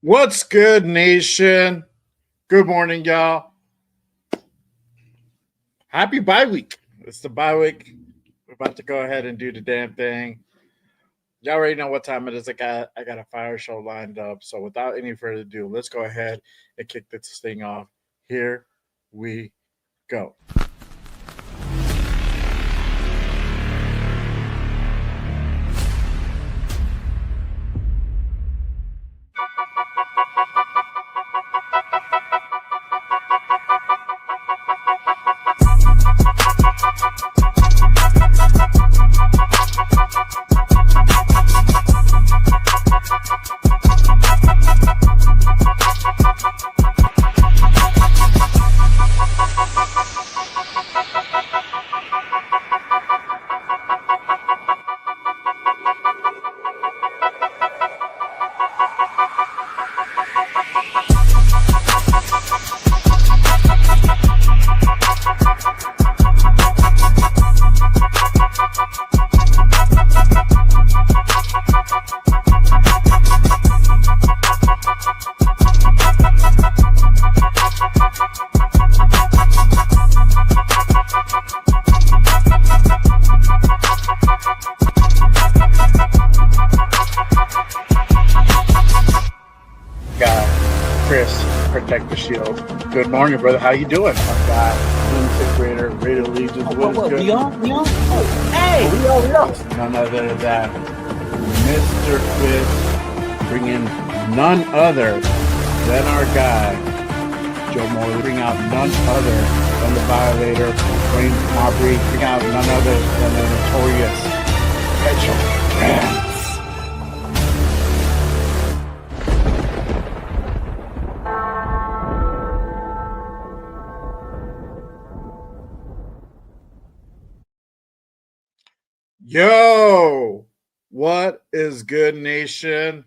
What's good, nation? Good morning, y'all. Happy bye week. It's the bye week. We're about to go ahead and do the damn thing. Y'all already know what time it is. I got a fire show lined up. So without any further ado, let's go ahead and kick this thing off. Here we go. Protect the shield. Good morning, brother. How you doing? My God, Lunatic Raider, Raider Legion. What is good? We on? Oh, hey! We on. None other than Mr. Quiz, bringing none other than our guy, Joe Moore. Bring out none other than the Violator, Wayne Aubrey. Bring out none other than the notorious Mitchell. Yo, what is good, nation?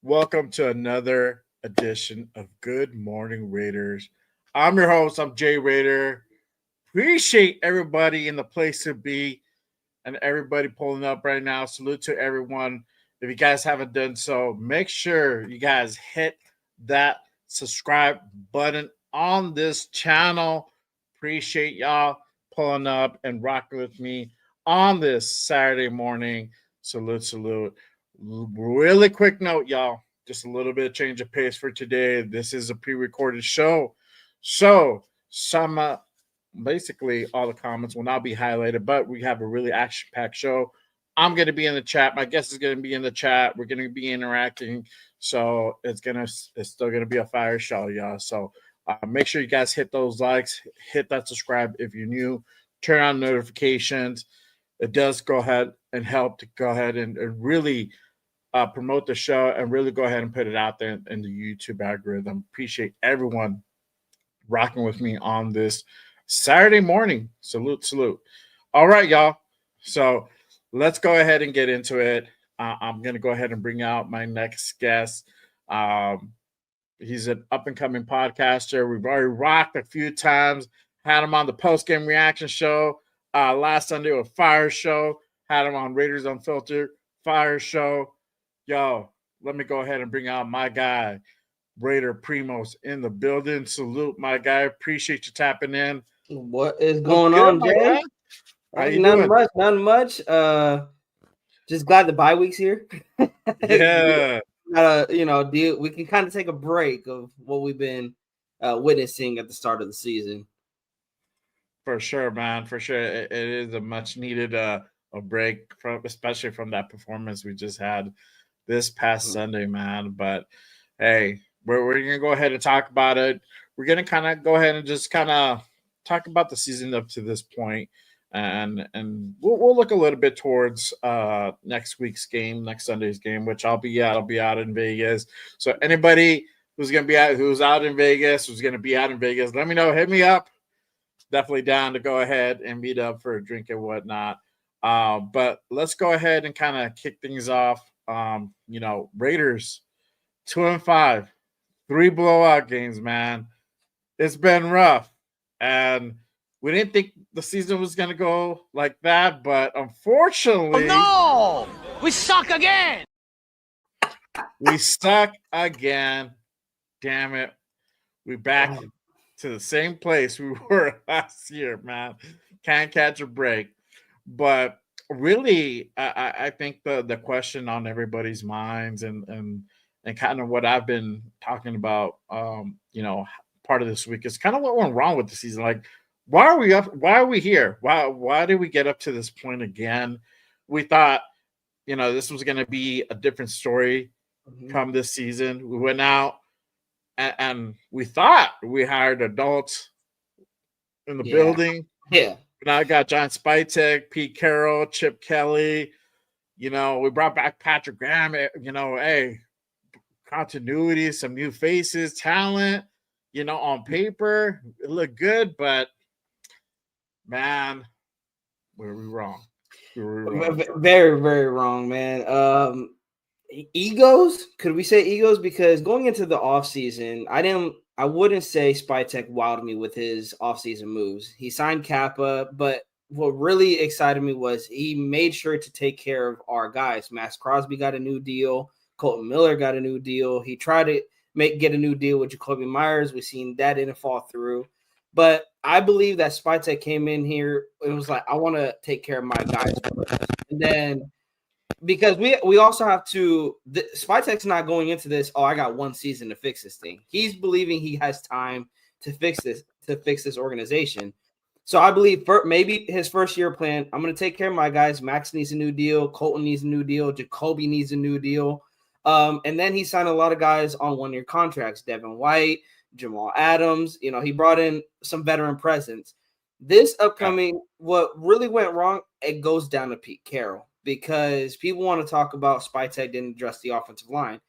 Welcome to another edition of Good Morning Raiders. I'm your host. I'm Jay Raider. Appreciate everybody in the place to be and everybody pulling up right now. Salute to everyone. If you guys haven't done so, make sure you guys hit that subscribe button on this channel. Appreciate y'all pulling up and rocking with me on this Saturday morning. Salute. Really quick note, y'all. Just a little bit of change of pace for today. This is a pre-recorded show. So basically all the comments will not be highlighted, but we have a really action-packed show. I'm going to be in the chat. My guest is going to be in the chat. We're going to be interacting. So it's still going to be a fire show, y'all. So make sure you guys hit those likes, hit that subscribe if you're new, turn on notifications. It does go ahead and help to go ahead and really promote the show and really go ahead and put it out there in the YouTube algorithm. Appreciate everyone rocking with me on this Saturday morning. Salute. All right, y'all. So let's go ahead and get into it. I'm going to go ahead and bring out my next guest. He's an up-and-coming podcaster. We've already rocked a few times. Had him on the post-game reaction show. Last Sunday, a fire show. Had him on Raiders Unfiltered, fire show. Yo, let me go ahead and bring out my guy, Raider Primos, in the building. Salute, my guy. Appreciate you tapping in. What is going on, Jay? How you doing? Nothing much. Just glad the bye week's here. Yeah. We can kind of take a break of what we've been witnessing at the start of the season. For sure, man. For sure. It is a much needed a break especially from that performance we just had this past Sunday, man. But hey, we're gonna go ahead and talk about it. We're gonna kind of go ahead and just kind of talk about the season up to this point, and we'll look a little bit towards next week's game, next Sunday's game, which I'll be out in Vegas. So anybody who's out in Vegas, who's gonna be out in Vegas, let me know. Hit me up. Definitely down to go ahead and meet up for a drink and whatnot. But let's go ahead and kind of kick things off. Raiders 2-5, 3 blowout games, man. It's been rough. And we didn't think the season was going to go like that, but unfortunately... Oh, no! We suck again! We suck again. Damn it. We back Oh, to the same place we were last year, man. Can't catch a break. But really, I think the question on everybody's minds and kind of what I've been talking about, part of this week is kind of what went wrong with the season. Like, why are we up? Why are we here? Why did we get up to this point again? We thought, this was going to be a different story mhm. come this season. We went out and we thought we hired adults in the Yeah. building. Yeah. Now I got John Spytek, Pete Carroll, Chip Kelly. We brought back Patrick Graham. Hey, continuity, some new faces, talent. On paper, it looked good, but man, were we wrong? We were wrong. Very, very wrong, man. Egos? Could we say egos? Because going into the offseason, I wouldn't say Spytek wowed me with his offseason moves. He signed Kappa, but what really excited me was he made sure to take care of our guys. Max Crosby got a new deal. Colton Miller got a new deal. He tried to get a new deal with Jacoby Myers. We've seen that didn't fall through. But I believe that Spytek came in here and was like, I want to take care of my guys first. And then because we also have to Spytek's not going into this, I got one season to fix this thing. He's believing he has time to fix this organization. So I believe maybe his first year plan, I'm going to take care of my guys. Max needs a new deal. Colton needs a new deal. Jacoby needs a new deal. And then he signed a lot of guys on one-year contracts. Devin White, Jamal Adams. He brought in some veteran presence. This upcoming, what really went wrong, it goes down to Pete Carroll because people want to talk about Spytek didn't address the offensive line.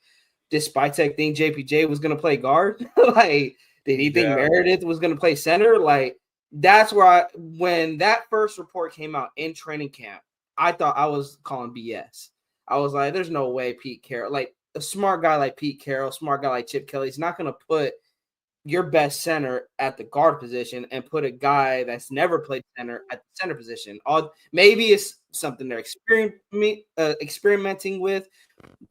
Did Spytek think JPJ was going to play guard? Like, did he think Meredith was going to play center? Like, that's where when that first report came out in training camp, I thought I was calling BS. I was like, there's no way Pete Carroll, like a smart guy like Pete Carroll, smart guy like Chip Kelly, is not going to put your best center at the guard position and put a guy that's never played center at the center position. Maybe it's something they're experimenting with.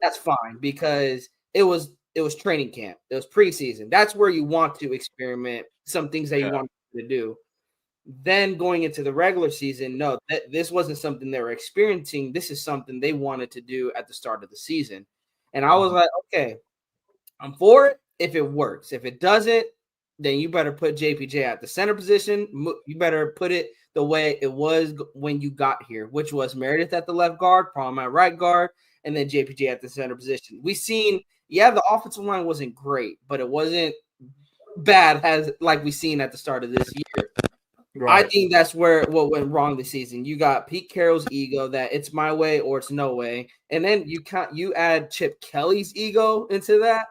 That's fine because it was training camp. It was preseason. That's where you want to experiment some things that you want to do. Then going into the regular season, no, this wasn't something they were experiencing. This is something they wanted to do at the start of the season. And I was like, okay, I'm for it if it works. If it doesn't, then you better put JPJ at the center position. You better put it the way it was when you got here, which was Meredith at the left guard, Palm at right guard, and then JPJ at the center position. We seen, the offensive line wasn't great, but it wasn't bad as like we seen at the start of this year. Right. I think that's what went wrong this season. You got Pete Carroll's ego that it's my way or it's no way, and then you add Chip Kelly's ego into that.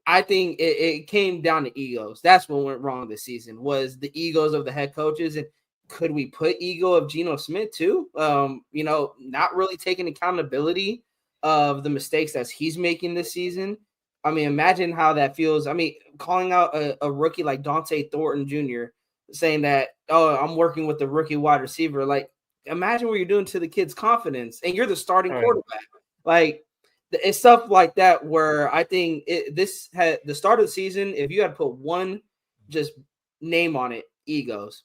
I think it came down to egos. That's what went wrong this season was the egos of the head coaches. And could we put ego of Geno Smith too? Not really taking accountability of the mistakes that he's making this season. I mean, imagine how that feels. I mean, calling out a rookie like Dante Thornton Jr., saying that, I'm working with the rookie wide receiver. Like, imagine what you're doing to the kid's confidence, and you're the starting quarterback. Like, it's stuff like that where I think this had the start of the season. If you had to put one just name on it, egos.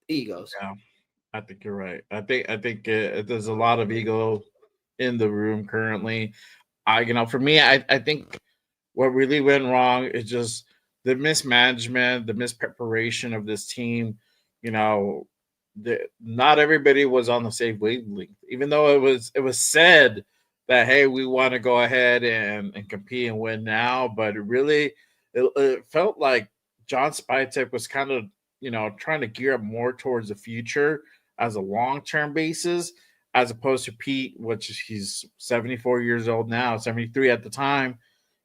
Yeah, I think you're right. I think there's a lot of ego in the room currently. For me, I think what really went wrong is just the mismanagement, the mispreparation of this team. Not everybody was on the same wavelength, even though it was said that, hey, we want to go ahead and compete and win now, but it felt like John Spytek was kind of trying to gear up more towards the future as a long-term basis, as opposed to Pete, which he's 74 years old now, 73 at the time.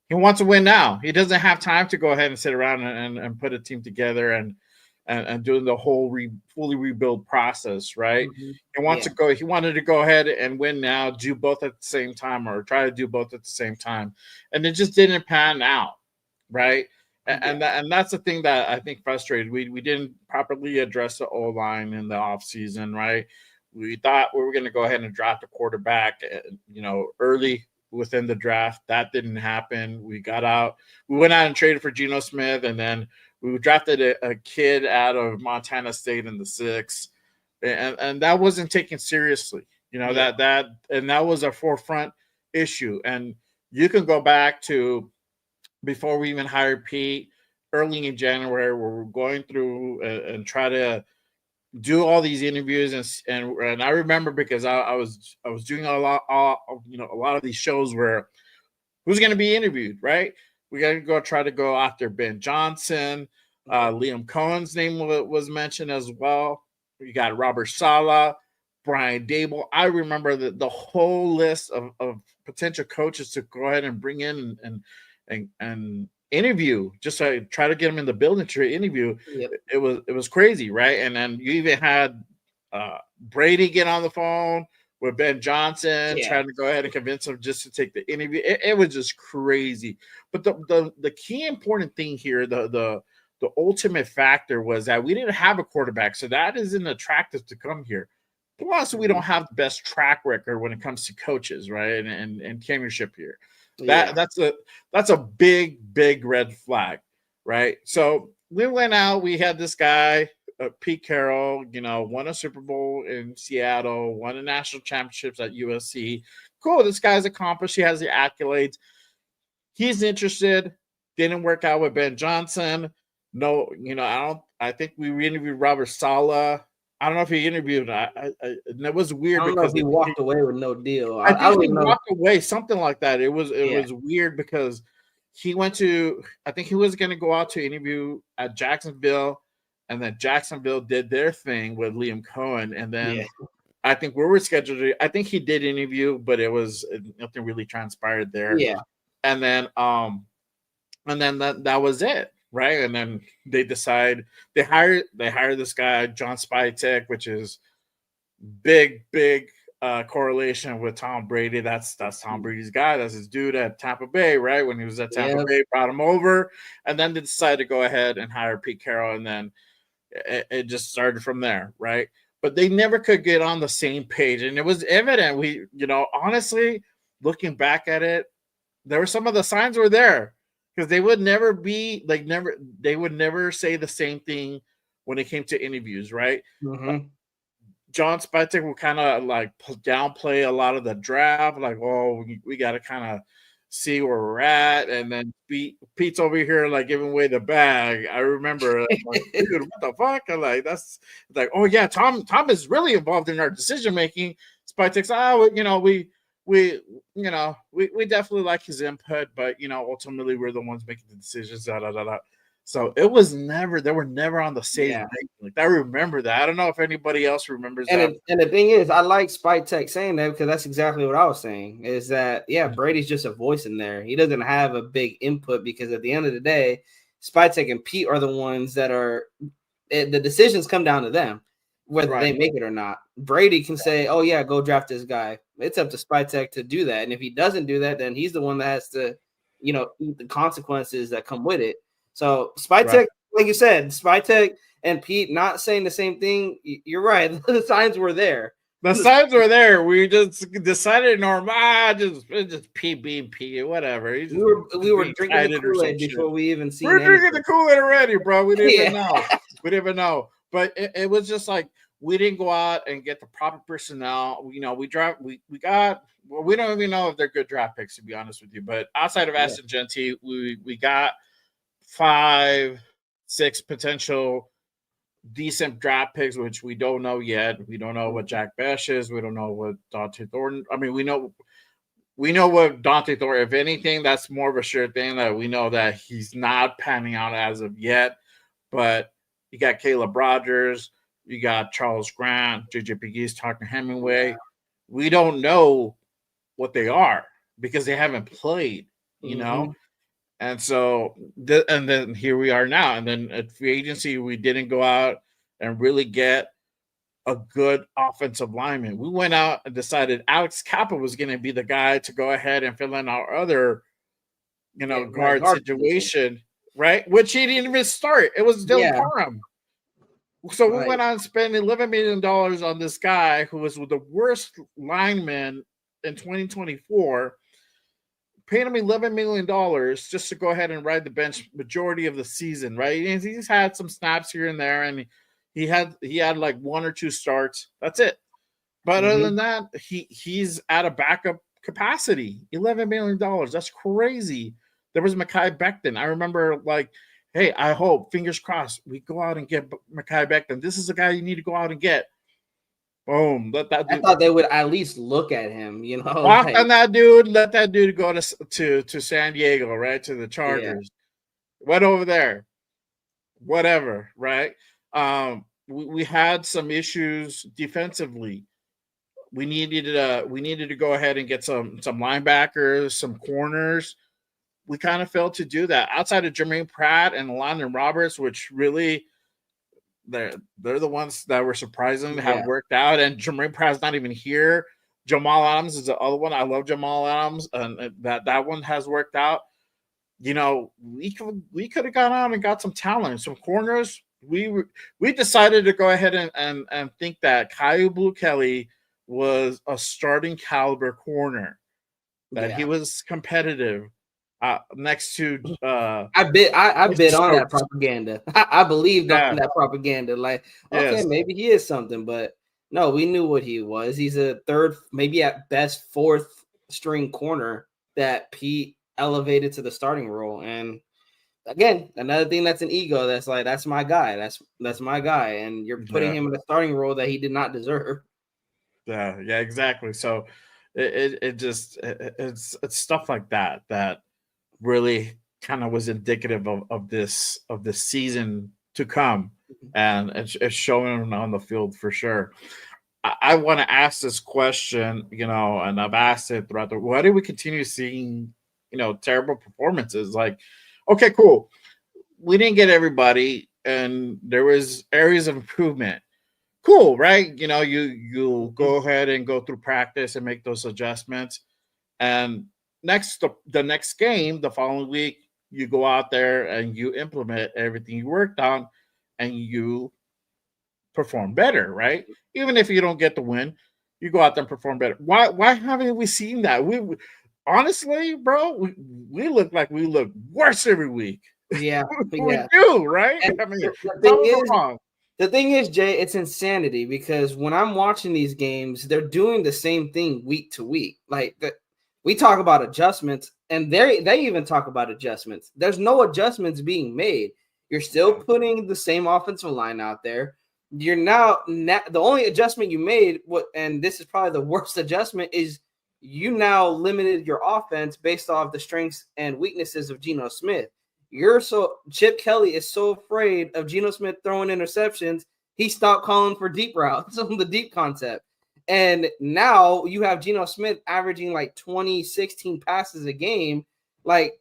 He wants to win now. He doesn't have time to go ahead and sit around and put a team together and doing the whole fully rebuild process, right? Mm-hmm. He wanted to go ahead and win now, do both at the same time, or try to do both at the same time, and it just didn't pan out, right? And that's the thing that I think frustrated. We didn't properly address the O-line in the offseason, right? We thought we were going to go ahead and draft a quarterback, early within the draft. That didn't happen. We went out and traded for Geno Smith, and then we drafted a kid out of Montana State in the 6th, and that wasn't taken seriously. That was a forefront issue. And you can go back to before we even hired Pete, early in January, where we're going through and try to do all these interviews, and I remember because I was doing a lot of these shows where who's going to be interviewed, right? We got to try to go after Ben Johnson. Liam Cohen's name was mentioned as well. You got Robert Saleh, Brian Dable. I remember the whole list of potential coaches to go ahead and bring in and interview, just to try to get them in the building to interview. Yep. It was crazy, right? And then you even had Brady get on the phone with Ben Johnson, trying to go ahead and convince him just to take the interview. It was just crazy. But the key important thing here, the ultimate factor was that we didn't have a quarterback, so that isn't attractive to come here. Plus, we don't have the best track record when it comes to coaches, right? And tenureship here. That's a big red flag, right? So we went out. We had this guy, Pete Carroll, won a Super Bowl in Seattle, won a national championships at USC. Cool, this guy's accomplished. He has the accolades. He's interested. Didn't work out with Ben Johnson. No, I think we interviewed Robert Saleh. I don't know if he interviewed. That was weird. I don't know if he walked away with no deal. I think he walked away, something like that. It was weird because he went to. I think he was going to go out to interview at Jacksonville, and then Jacksonville did their thing with Liam Cohen, and then I think we were scheduled to. I think he did interview, but it was nothing really transpired there. Yeah, and then that was it. Right, and then they decide they hire this guy John Spytek, which is big correlation with Tom Brady. That's Tom Brady's guy. That's his dude at Tampa Bay, right? When he was at Tampa Bay, brought him over, and then they decided to go ahead and hire Pete Carroll, and then it just started from there, right? But they never could get on the same page, and it was evident. We, honestly, looking back at it, there were some of the signs were there. Because they would never be they would never say the same thing when it came to interviews, right? Mm-hmm. John Spytek will kind of downplay a lot of the draft, we got to kind of see where we're at, and then Pete's over here giving away the bag. I remember, dude, what the fuck? That's oh yeah, Tom is really involved in our decision making. Spytek's, we definitely like his input, but ultimately we're the ones making the decisions. So they were never on the same page. I remember that. I don't know if anybody else remembers that. And the thing is, I like Spytek saying that because that's exactly what I was saying. Is that Brady's just a voice in there. He doesn't have a big input because at the end of the day, Spytek and Pete are the ones that are the decisions come down to them, whether they make it or not. Brady can say, "Oh yeah, go draft this guy." It's up to Spytek to do that, and if he doesn't do that, then he's the one that has to, eat the consequences that come with it. So Spytek, like you said, Spytek and Pete not saying the same thing. You're right. The signs were there. The signs were there. We just decided just PBP, whatever. We were drinking the Kool-Aid before we even seen. We're drinking the Kool-Aid already, bro. We didn't even know. We didn't even know. But it was just we didn't go out and get the proper personnel. We got. Well, we don't even know if they're good draft picks, to be honest with you. But outside of Ashton Genty, we got 5-6 potential decent draft picks, which we don't know yet. We don't know what Jack Besh is. We don't know what Dante Thornton. I mean, we know what Dante Thornton. If anything, that's more of a sure thing that we know that he's not panning out as of yet. But you got Caleb Rogers. You got Charles Grant, JJ Pegues, Tucker Hemingway. Yeah. We don't know what they are because they haven't played, you know? And so, and then here we are now. And then at free agency, we didn't go out and really get a good offensive lineman. We went out and decided Alex Kappa was going to be the guy to go ahead and fill in our other, guard situation, right? Which he didn't even start. It was Dylan Parham. So we went out and spent $11 million on this guy who was the worst lineman in 2024. paying him $11 million just to go ahead and ride the bench majority of the season, right? And he's had some snaps here and there, and he had like 1 or 2 starts. That's it. But other than that, he's at a backup capacity. $11 million. That's crazy. There was Mekhi Becton. I remember, like, hey, I hope, fingers crossed, we go out and get Mekhi Becton. This is a guy you need to go out and get. Boom. Let that dude. I thought they would at least look at him, you know. Walk on that dude. Let that dude go to San Diego, right? To the Chargers. Yeah. Went over there. Whatever, right? We had some issues defensively. We needed to go ahead and get some linebackers, some corners. We kind of failed to do that. Outside of Jermaine Pratt and Landon Roberts, which really they're the ones that were surprising to have worked out. And Jermaine Pratt's not even here. Jamal Adams is the other one. I love Jamal Adams, and that one has worked out. You know, we could have gone out and got some talent, some corners. We decided to go ahead and think that Kyle Blue Kelly was a starting caliber corner, that he was competitive. Next to I bid on that propaganda. I believed on that propaganda. Like, okay, maybe he is something, but no, we knew what he was. He's a third, maybe at best fourth string corner that Pete elevated to the starting role. And again, another thing that's an ego. That's like, that's my guy. That's my guy. And you're putting him in a starting role that he did not deserve. Yeah, exactly. So it's stuff like that really kind of was indicative of this season to come, and it's showing on the field for sure. I want to ask this question, you know, and I've asked it throughout why do we continue seeing, you know, terrible performances? Like, okay, cool, we didn't get everybody, and there was areas of improvement. Cool, right? You know, you'll go ahead and go through practice and make those adjustments, and the next game, the following week, you go out there and you implement everything you worked on, and you perform better, right? Even if you don't get the win, you go out there and perform better. Why haven't we seen that? We honestly, bro, we look like we look worse every week. Yeah, we do, right? And I mean, the thing is, Jay, it's insanity because when I'm watching these games, they're doing the same thing week to week. Like we talk about adjustments, and they even talk about adjustments. There's no adjustments being made. You're still putting the same offensive line out there. You're now the only adjustment you made, and this is probably the worst adjustment, is you now limited your offense based off the strengths and weaknesses of Geno Smith. Chip Kelly is so afraid of Geno Smith throwing interceptions, he stopped calling for deep routes on the deep concept. And now you have Geno Smith averaging like 16 passes a game. Like,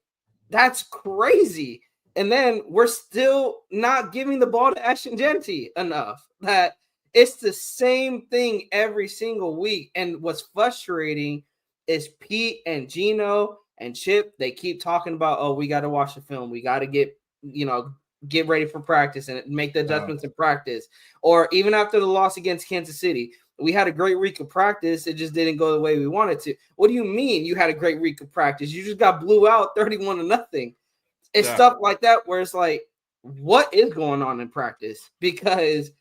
that's crazy. And then we're still not giving the ball to Ashton Jeanty enough. That it's the same thing every single week. And what's frustrating is Pete and Geno and Chip, they keep talking about, oh, we got to watch the film. We got to get ready for practice and make the adjustments in practice. Or even after the loss against Kansas City, we had a great week of practice. It just didn't go the way we wanted to. What do you mean you had a great week of practice? You just got blew out 31-0. It's stuff like that where it's like, what is going on in practice? Because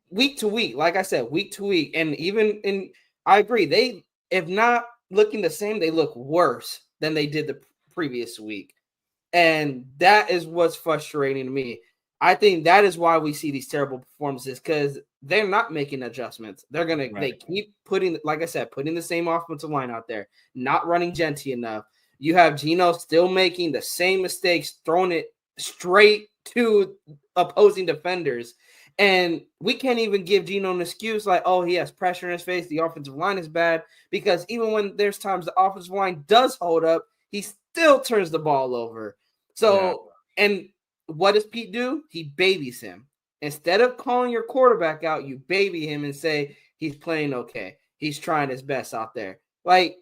week to week, like I said, week to week, and I agree, they, if not looking the same, they look worse than they did the previous week. And that is what's frustrating to me. I think that is why we see these terrible performances, because they're not making adjustments. They keep putting, like I said, putting the same offensive line out there, not running Jeanty enough. You have Geno still making the same mistakes, throwing it straight to opposing defenders. And we can't even give Geno an excuse like, oh, he has pressure in his face, the offensive line is bad, because even when there's times the offensive line does hold up, he still turns the ball over. So, and what does Pete do? He babies him. Instead of calling your quarterback out, you baby him and say he's playing okay. He's trying his best out there. Like,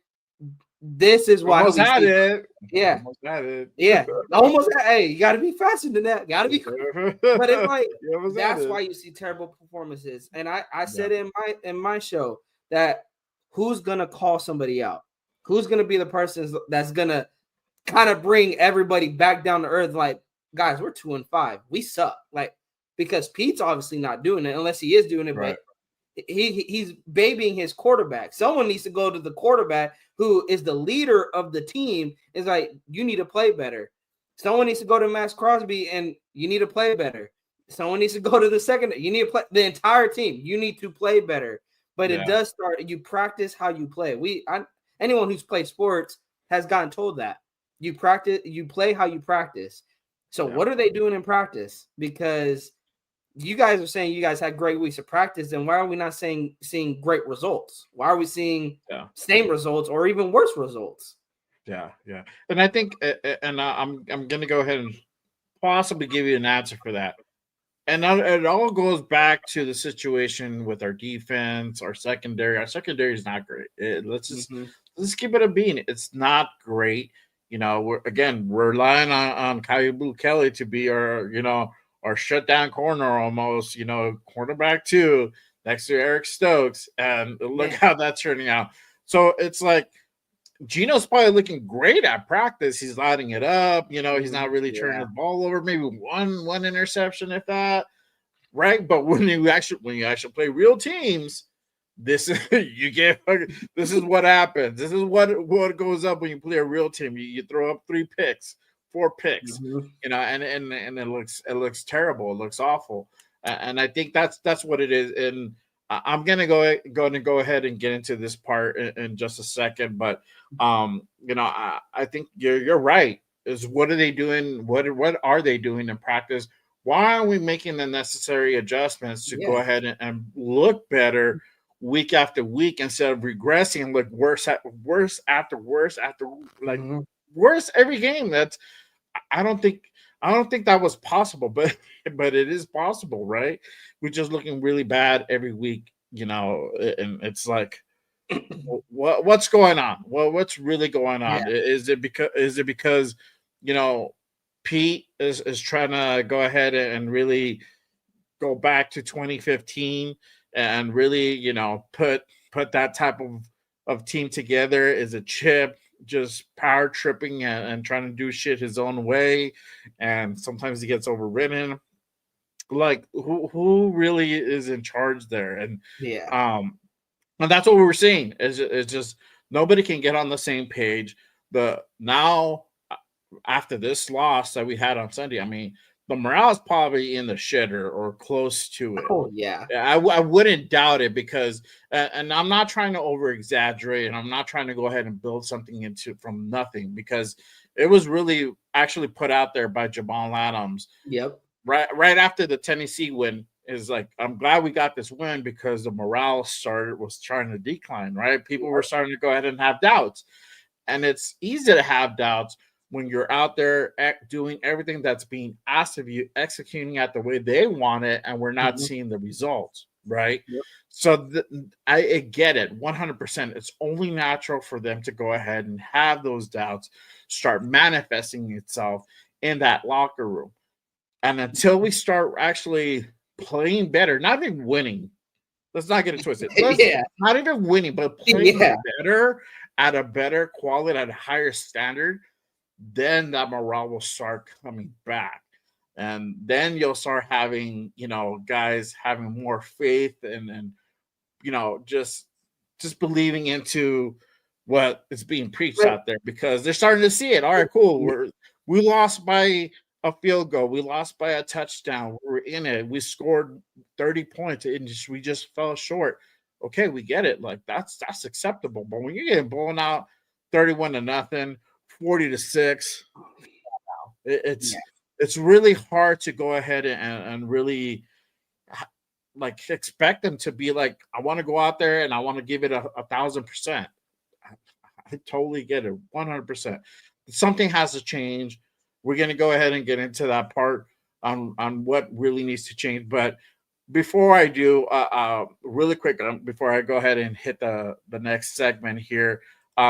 this is why almost had it. Yeah. Almost had it. Yeah. Almost had, hey, you got to be faster than that. Got to be. But it's like, that's why you see terrible performances. And I said in my show that who's going to call somebody out? who's going to be the person that's going to kind of bring everybody back down to earth? Like, guys, we're 2-5. We suck. Like, because Pete's obviously not doing it unless he is doing it, Right. but he's babying his quarterback. Someone needs to go to the quarterback who is the leader of the team. Is like, you need to play better. Someone needs to go to Max Crosby and you need to play better. Someone needs to go to the second. You need to play the entire team. You need to play better. But it does start. You practice how you play. Anyone who's played sports has gotten told that you practice. You play how you practice. So what are they doing in practice? Because you guys are saying you guys had great weeks of practice, then why are we not seeing great results? Why are we seeing same results or even worse results? Yeah. And I think, and I'm going to go ahead and possibly give you an answer for that. And it all goes back to the situation with our defense, our secondary. Our secondary is not great. Let's keep it a bean. It's not great. We're relying on Kyle Blue Kelly to be our shutdown corner almost. Cornerback 2 next to Eric Stokes, and look how that's turning out. So it's like Gino's probably looking great at practice. He's lighting it up. He's not really turning the ball over. Maybe one interception, if that. Right, but when you actually play real teams, this is this is what happens. This is what goes up when you play a real team. You throw up 3 picks, 4 picks, and it looks terrible. It looks awful, and I think that's what it is. And I'm gonna go ahead and get into this part in just a second, but I think you're right. Is what are they doing? What are they doing in practice? Why aren't we making the necessary adjustments to go ahead and look better week after week instead of regressing and look worse after worse every game? I don't think that was possible, but it is possible, right? We're just looking really bad every week, and it's like, what's going on? Well, what's really going on? Is it because Pete is trying to go ahead and really go back to 2015 and really, put that type of team together? Is it Chip just power tripping and trying to do shit his own way, and sometimes he gets overridden? Like, who really is in charge there? And and that's what we were seeing. It's just nobody can get on the same page. Now after this loss that we had on Sunday, I mean, the morale is probably in the shitter or close to it. Oh yeah, I wouldn't doubt it, because, and I'm not trying to over exaggerate, and I'm not trying to go ahead and build something from nothing, because it was really actually put out there by Jamal Adams. Yep. Right after the Tennessee win, is like, I'm glad we got this win because the morale was trying to decline. Right, people were starting to go ahead and have doubts, and it's easy to have doubts when you're out there doing everything that's being asked of you, executing at the way they want it, and we're not seeing the results, right? Yep. So I get it 100%. It's only natural for them to go ahead and have those doubts start manifesting itself in that locker room. And until we start actually playing better, not even winning, let's not get it twisted. Not even winning, but playing better at a better quality, at a higher standard, then that morale will start coming back. And then you'll start having, guys having more faith and just believing into what is being preached out there, because they're starting to see it. All right, cool. We lost by a field goal. We lost by a touchdown. We're in it. We scored 30 points and we just fell short. Okay, we get it. Like, that's acceptable. But when you're getting blown out 31-0, 40-6, it's really hard to go ahead and really like expect them to be like, I want to go out there and I want to give it 1,000%. I totally get it, 100%. Something has to change. We're going to go ahead and get into that part on what really needs to change. But before I do, really quick, before I go ahead and hit the next segment here,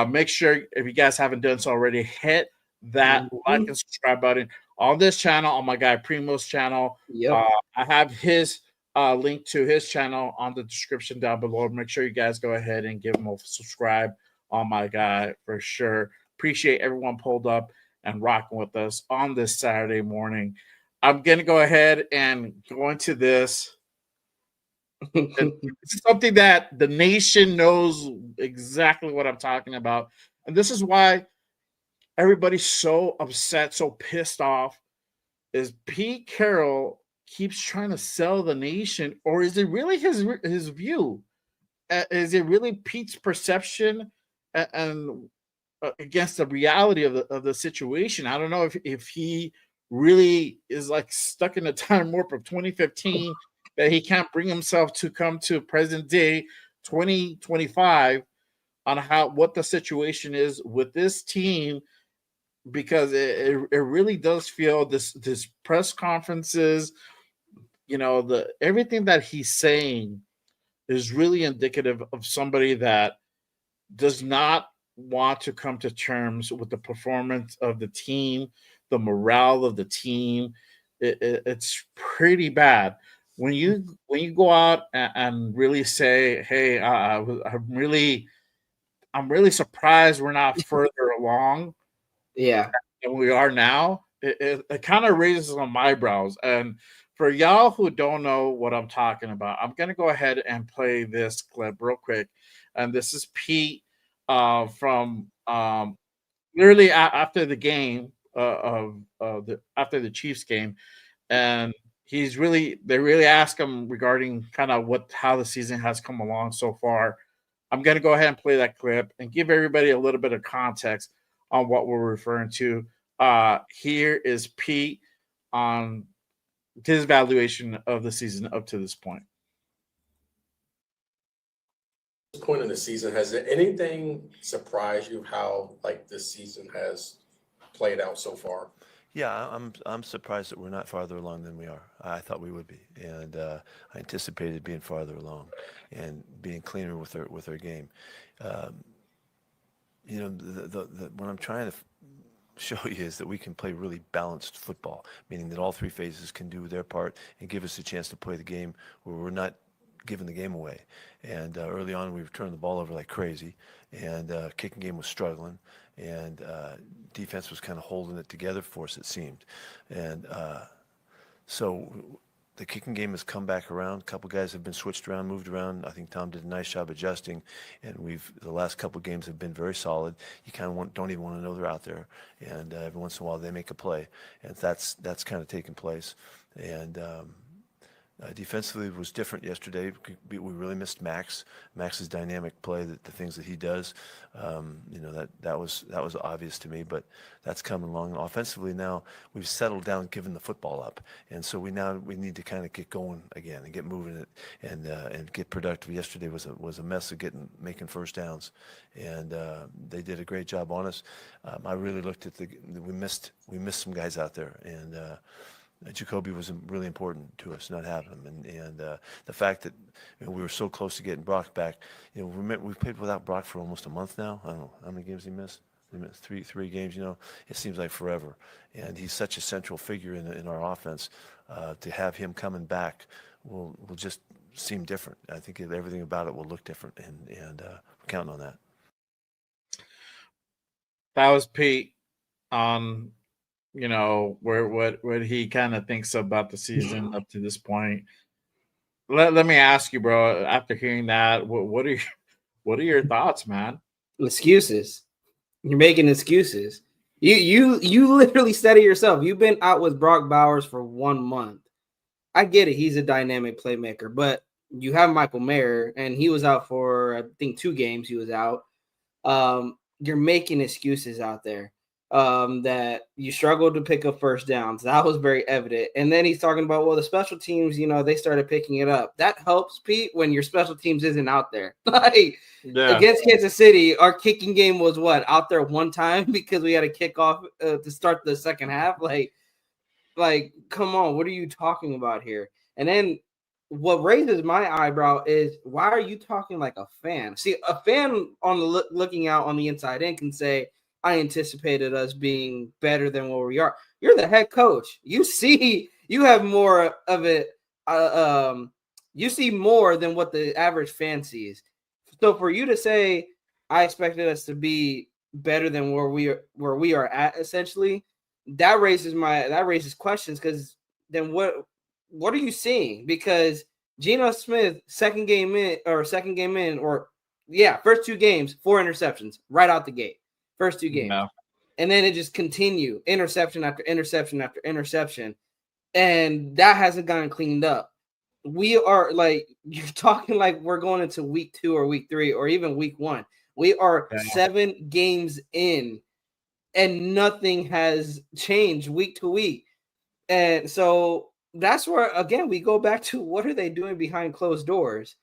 make sure, if you guys haven't done so already, hit that like and subscribe button on this channel, on my guy Primo's channel. I have his link to his channel on the description down below. Make sure you guys go ahead and give him a subscribe on my guy for sure. Appreciate everyone pulled up and rocking with us on this Saturday morning. I'm going to go ahead and go into this. It's something that the nation knows exactly what I'm talking about. And this is why everybody's so upset, so pissed off, is Pete Carroll keeps trying to sell the nation, or is it really his view? Is it really Pete's perception and against the reality of the situation? I don't know if he really is like stuck in the time warp of 2015 that he can't bring himself to come to present day 2025 on what the situation is with this team, because it really does feel this press conferences, the everything that he's saying is really indicative of somebody that does not want to come to terms with the performance of the team, the morale of the team. It's pretty bad when you go out and really say, "Hey, I'm really surprised we're not further along Yeah. than we are now." It kind of raises some eyebrows. And for y'all who don't know what I'm talking about, I'm gonna go ahead and play this clip real quick. And this is Pete from literally after the game after the Chiefs game, and they really ask him regarding kind of how the season has come along so far. I'm gonna go ahead and play that clip and give everybody a little bit of context on what we're referring to. Here is Pete on his evaluation of the season up to this point. Point in the season, has there anything surprised you how like this season has played out so far? Yeah, I'm surprised that we're not farther along than we are. I thought we would be, and I anticipated being farther along and being cleaner with our game. What I'm trying to show you is that we can play really balanced football, meaning that all three phases can do their part and give us a chance to play the game where we're not giving the game away. And early on, we were turning the ball over like crazy, and kicking game was struggling, and defense was kind of holding it together for us, it seemed. And so the kicking game has come back around. A couple guys have been switched around, moved around. I think Tom did a nice job adjusting, and the last couple games have been very solid. You kind of don't even want to know they're out there, and every once in a while they make a play, and that's kind of taken place. And defensively, it was different yesterday. We really missed Max. Max's dynamic play, the things that he does, that was obvious to me. But that's coming along. Offensively, now we've settled down, giving the football up, and so we need to kind of get going again and get moving it and get productive. Yesterday was a mess of making first downs, and they did a great job on us. I really looked at we missed some guys out there, and Jacoby was really important to us, not having him, and the fact that we were so close to getting Brock back. We've played without Brock for almost a month now. I don't know how many games he missed. He missed three games. It seems like forever, and he's such a central figure in our offense. To have him coming back will just seem different. I think everything about it will look different, and we're counting on that. That was Pete on. What he kind of thinks about the season up to this point. Let me ask you, bro. After hearing that, what are your thoughts, man? Excuses. You're making excuses. You literally said it yourself. You've been out with Brock Bowers for 1 month. I get it. He's a dynamic playmaker, but you have Michael Mayer, and he was out for, I think, 2 games. He was out. You're making excuses out there. That you struggled to pick up first downs. That was very evident. And then he's talking about, the special teams, they started picking it up. That helps, Pete, when your special teams isn't out there. Against Kansas City, our kicking game was out there one time because we had a kickoff to start the second half. Like, come on, what are you talking about here? And then what raises my eyebrow is, why are you talking like a fan? See, a fan on the looking out on the inside in can say, I anticipated us being better than what we are. You're the head coach. You have more of it. You see more than what the average fan sees. So for you to say I expected us to be better than where we are at. Essentially, that raises questions because then what are you seeing? Because Geno Smith first 2 games, 4 interceptions right out the gate, first 2 games. No. And then it just continued, interception after interception after interception. And that hasn't gotten cleaned up. We are like, you're talking like we're going into week 2 or week 3 or even week 1. We are 7 games in and nothing has changed week to week. And so that's where, again, we go back to what are they doing behind closed doors?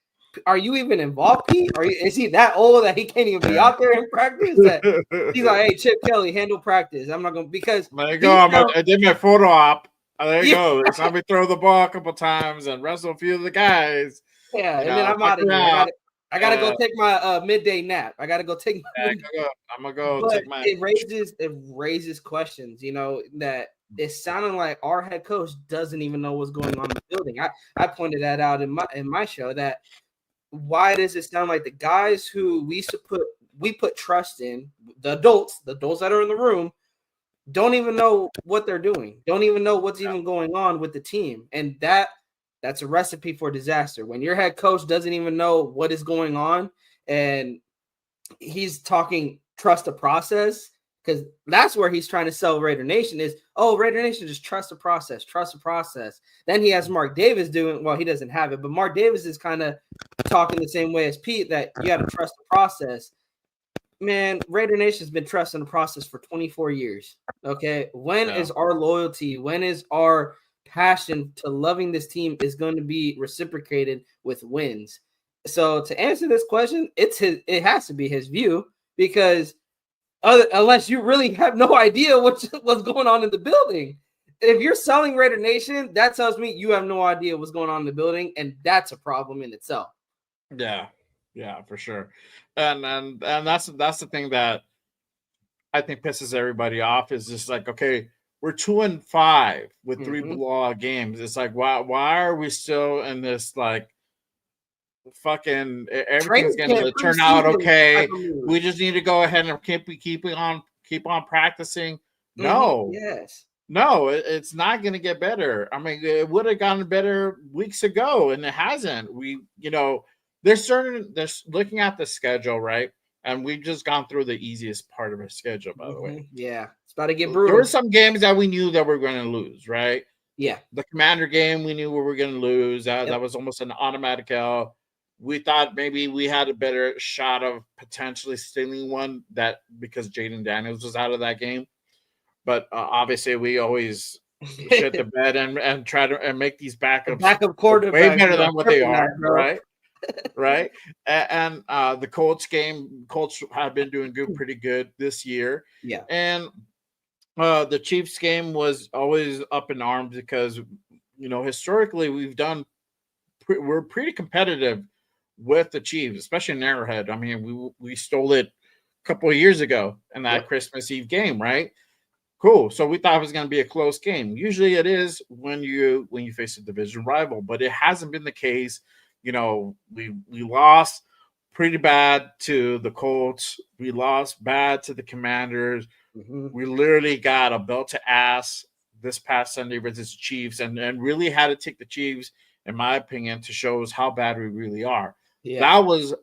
Are you even involved, Pete? Is he that old that he can't even be out there in practice? That he's like, hey, Chip Kelly, handle practice. I'm not going to, because there you go. I did my photo op. There you go. They saw me throw the ball a couple times and wrestle a few of the guys. Yeah, and then I'm out of here. I gotta go take my midday nap. I gotta go take my I'm gonna go take my it raises questions, that it's sounding like our head coach doesn't even know what's going on in the building. I pointed that out in my show, that why does it sound like the guys who we put trust in, the adults that are in the room, don't even know what they're doing, don't even know what's even going on with the team. And that's a recipe for disaster. When your head coach doesn't even know what is going on and he's talking trust the process, because that's where he's trying to sell Raider Nation is, Raider Nation, just trust the process, trust the process. Then he has Mark Davis doing, well, he doesn't have it, but Mark Davis is kind of talking the same way as Pete, that you got to trust the process. Man, Raider Nation has been trusting the process for 24 years. Okay. When is our loyalty? When is our passion to loving this team is going to be reciprocated with wins? So to answer this question, it has to be his view, because unless you really have no idea what's going on in the building. If you're selling Raider Nation, that tells me you have no idea what's going on in the building, and that's a problem in itself. Yeah, for sure. And that's the thing that I think pisses everybody off, is just like, okay, we're 2-5 with 3 blowout games. It's like, why are we still in this, like, fucking everything's gonna turn out okay? We just need to go ahead and keep on practicing. No, no, it's not gonna get better. I mean, it would have gotten better weeks ago, and it hasn't. They're looking at the schedule, right? And we've just gone through the easiest part of our schedule, by the way. Yeah, it's about to get brutal. There were some games that we knew that we were going to lose, right? Yeah. The Commander game, we knew we were going to lose. That was almost an automatic L. We thought maybe we had a better shot of potentially stealing one, that because Jaden Daniels was out of that game. But obviously, we always shit the bed and try to make these backup quarterbacks way better than what they are, right? Right. And the Colts have been doing pretty good this year. Yeah. And the Chiefs game was always up in arms because, historically we're pretty competitive with the Chiefs, especially in Arrowhead. I mean, we stole it a couple of years ago in that Christmas Eve game, right? Cool. So we thought it was going to be a close game. Usually it is when you face a division rival, but it hasn't been the case. We lost pretty bad to the Colts. We lost bad to the Commanders. We literally got a belt to ass this past Sunday versus the Chiefs, and really had to take the Chiefs, in my opinion, to show us how bad we really are. Yeah. That was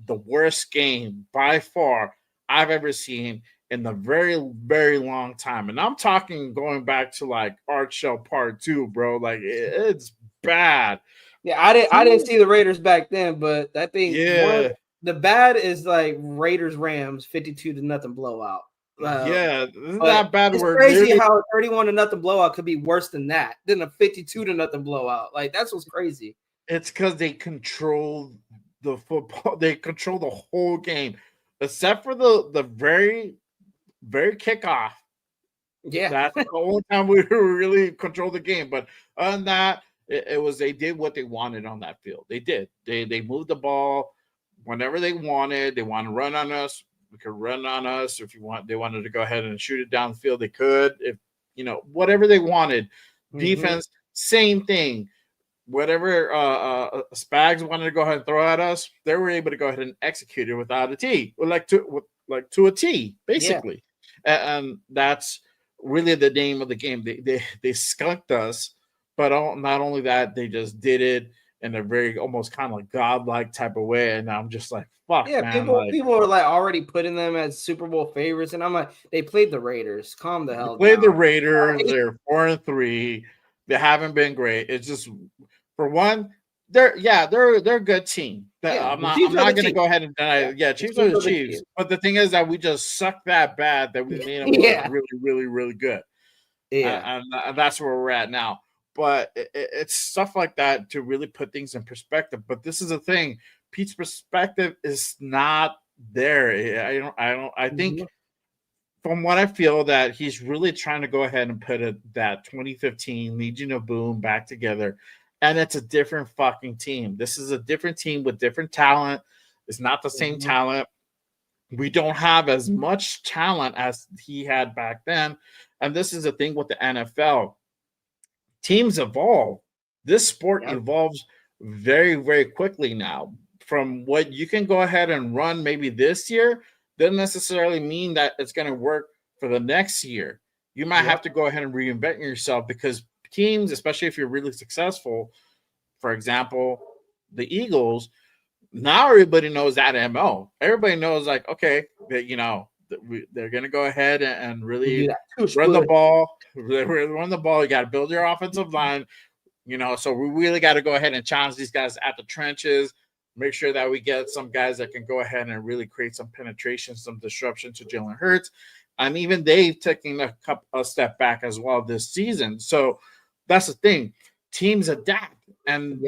the worst game by far I've ever seen in the very, very long time. And I'm talking going back to like Art Shell Part 2, bro. Like, it's bad. Yeah, I didn't see the Raiders back then, but I think the bad is like Raiders Rams 52-0 blowout. Isn't that bad? It's crazy how a 31-0 blowout could be worse than a 52-0 blowout. Like, that's what's crazy. It's because they control the football. They control the whole game, except for the very, very kickoff. Yeah, that's the only time we really controlled the game. But other than that, it was, they did what they wanted on that field. They did. They moved the ball whenever they wanted. They want to run on us. We could run on us. If they wanted to go ahead and shoot it down the field, they could. If whatever they wanted. Defense, same thing. whatever Spags wanted to go ahead and throw at us, they were able to go ahead and execute it without a T, to a T, basically. And that's really the name of the game. They skunked us, but not only that, they just did it in a very almost kind of like godlike type of way. And I'm just like, fuck, Yeah, man. people are like already putting them as Super Bowl favorites, and I'm like, they played the Raiders. Calm the hell down. Played the Raiders. They're 4-3. They haven't been great. It's just, for one, they're a good team. Yeah, I'm not going to go ahead and deny it. Yeah, Chiefs are the Chiefs. But the thing is that we just suck that bad that we made them look really, really, really good. Yeah, and that's where we're at now. But it's stuff like that to really put things in perspective. But this is the thing. Pete's perspective is not there. I think from what I feel that he's really trying to go ahead and put that 2015 Legion of Boom back together. And it's a different fucking team. This is a different team with different talent. It's not the same talent. We don't have as much talent as he had back then. And this is the thing with the NFL. Teams evolve. This sport evolves very, very quickly now. From what you can go ahead and run maybe this year doesn't necessarily mean that it's going to work for the next year. You might have to go ahead and reinvent yourself, because teams, especially if you're really successful, for example, the Eagles, now everybody knows that MO. Everybody knows, like, okay, they're going to go ahead and really run the ball. Run the ball. You got to build your offensive line, so we really got to go ahead and challenge these guys at the trenches. Make sure that we get some guys that can go ahead and really create some penetration, some disruption to Jalen Hurts. And even they've taken a step back as well this season. So that's the thing. Teams adapt. And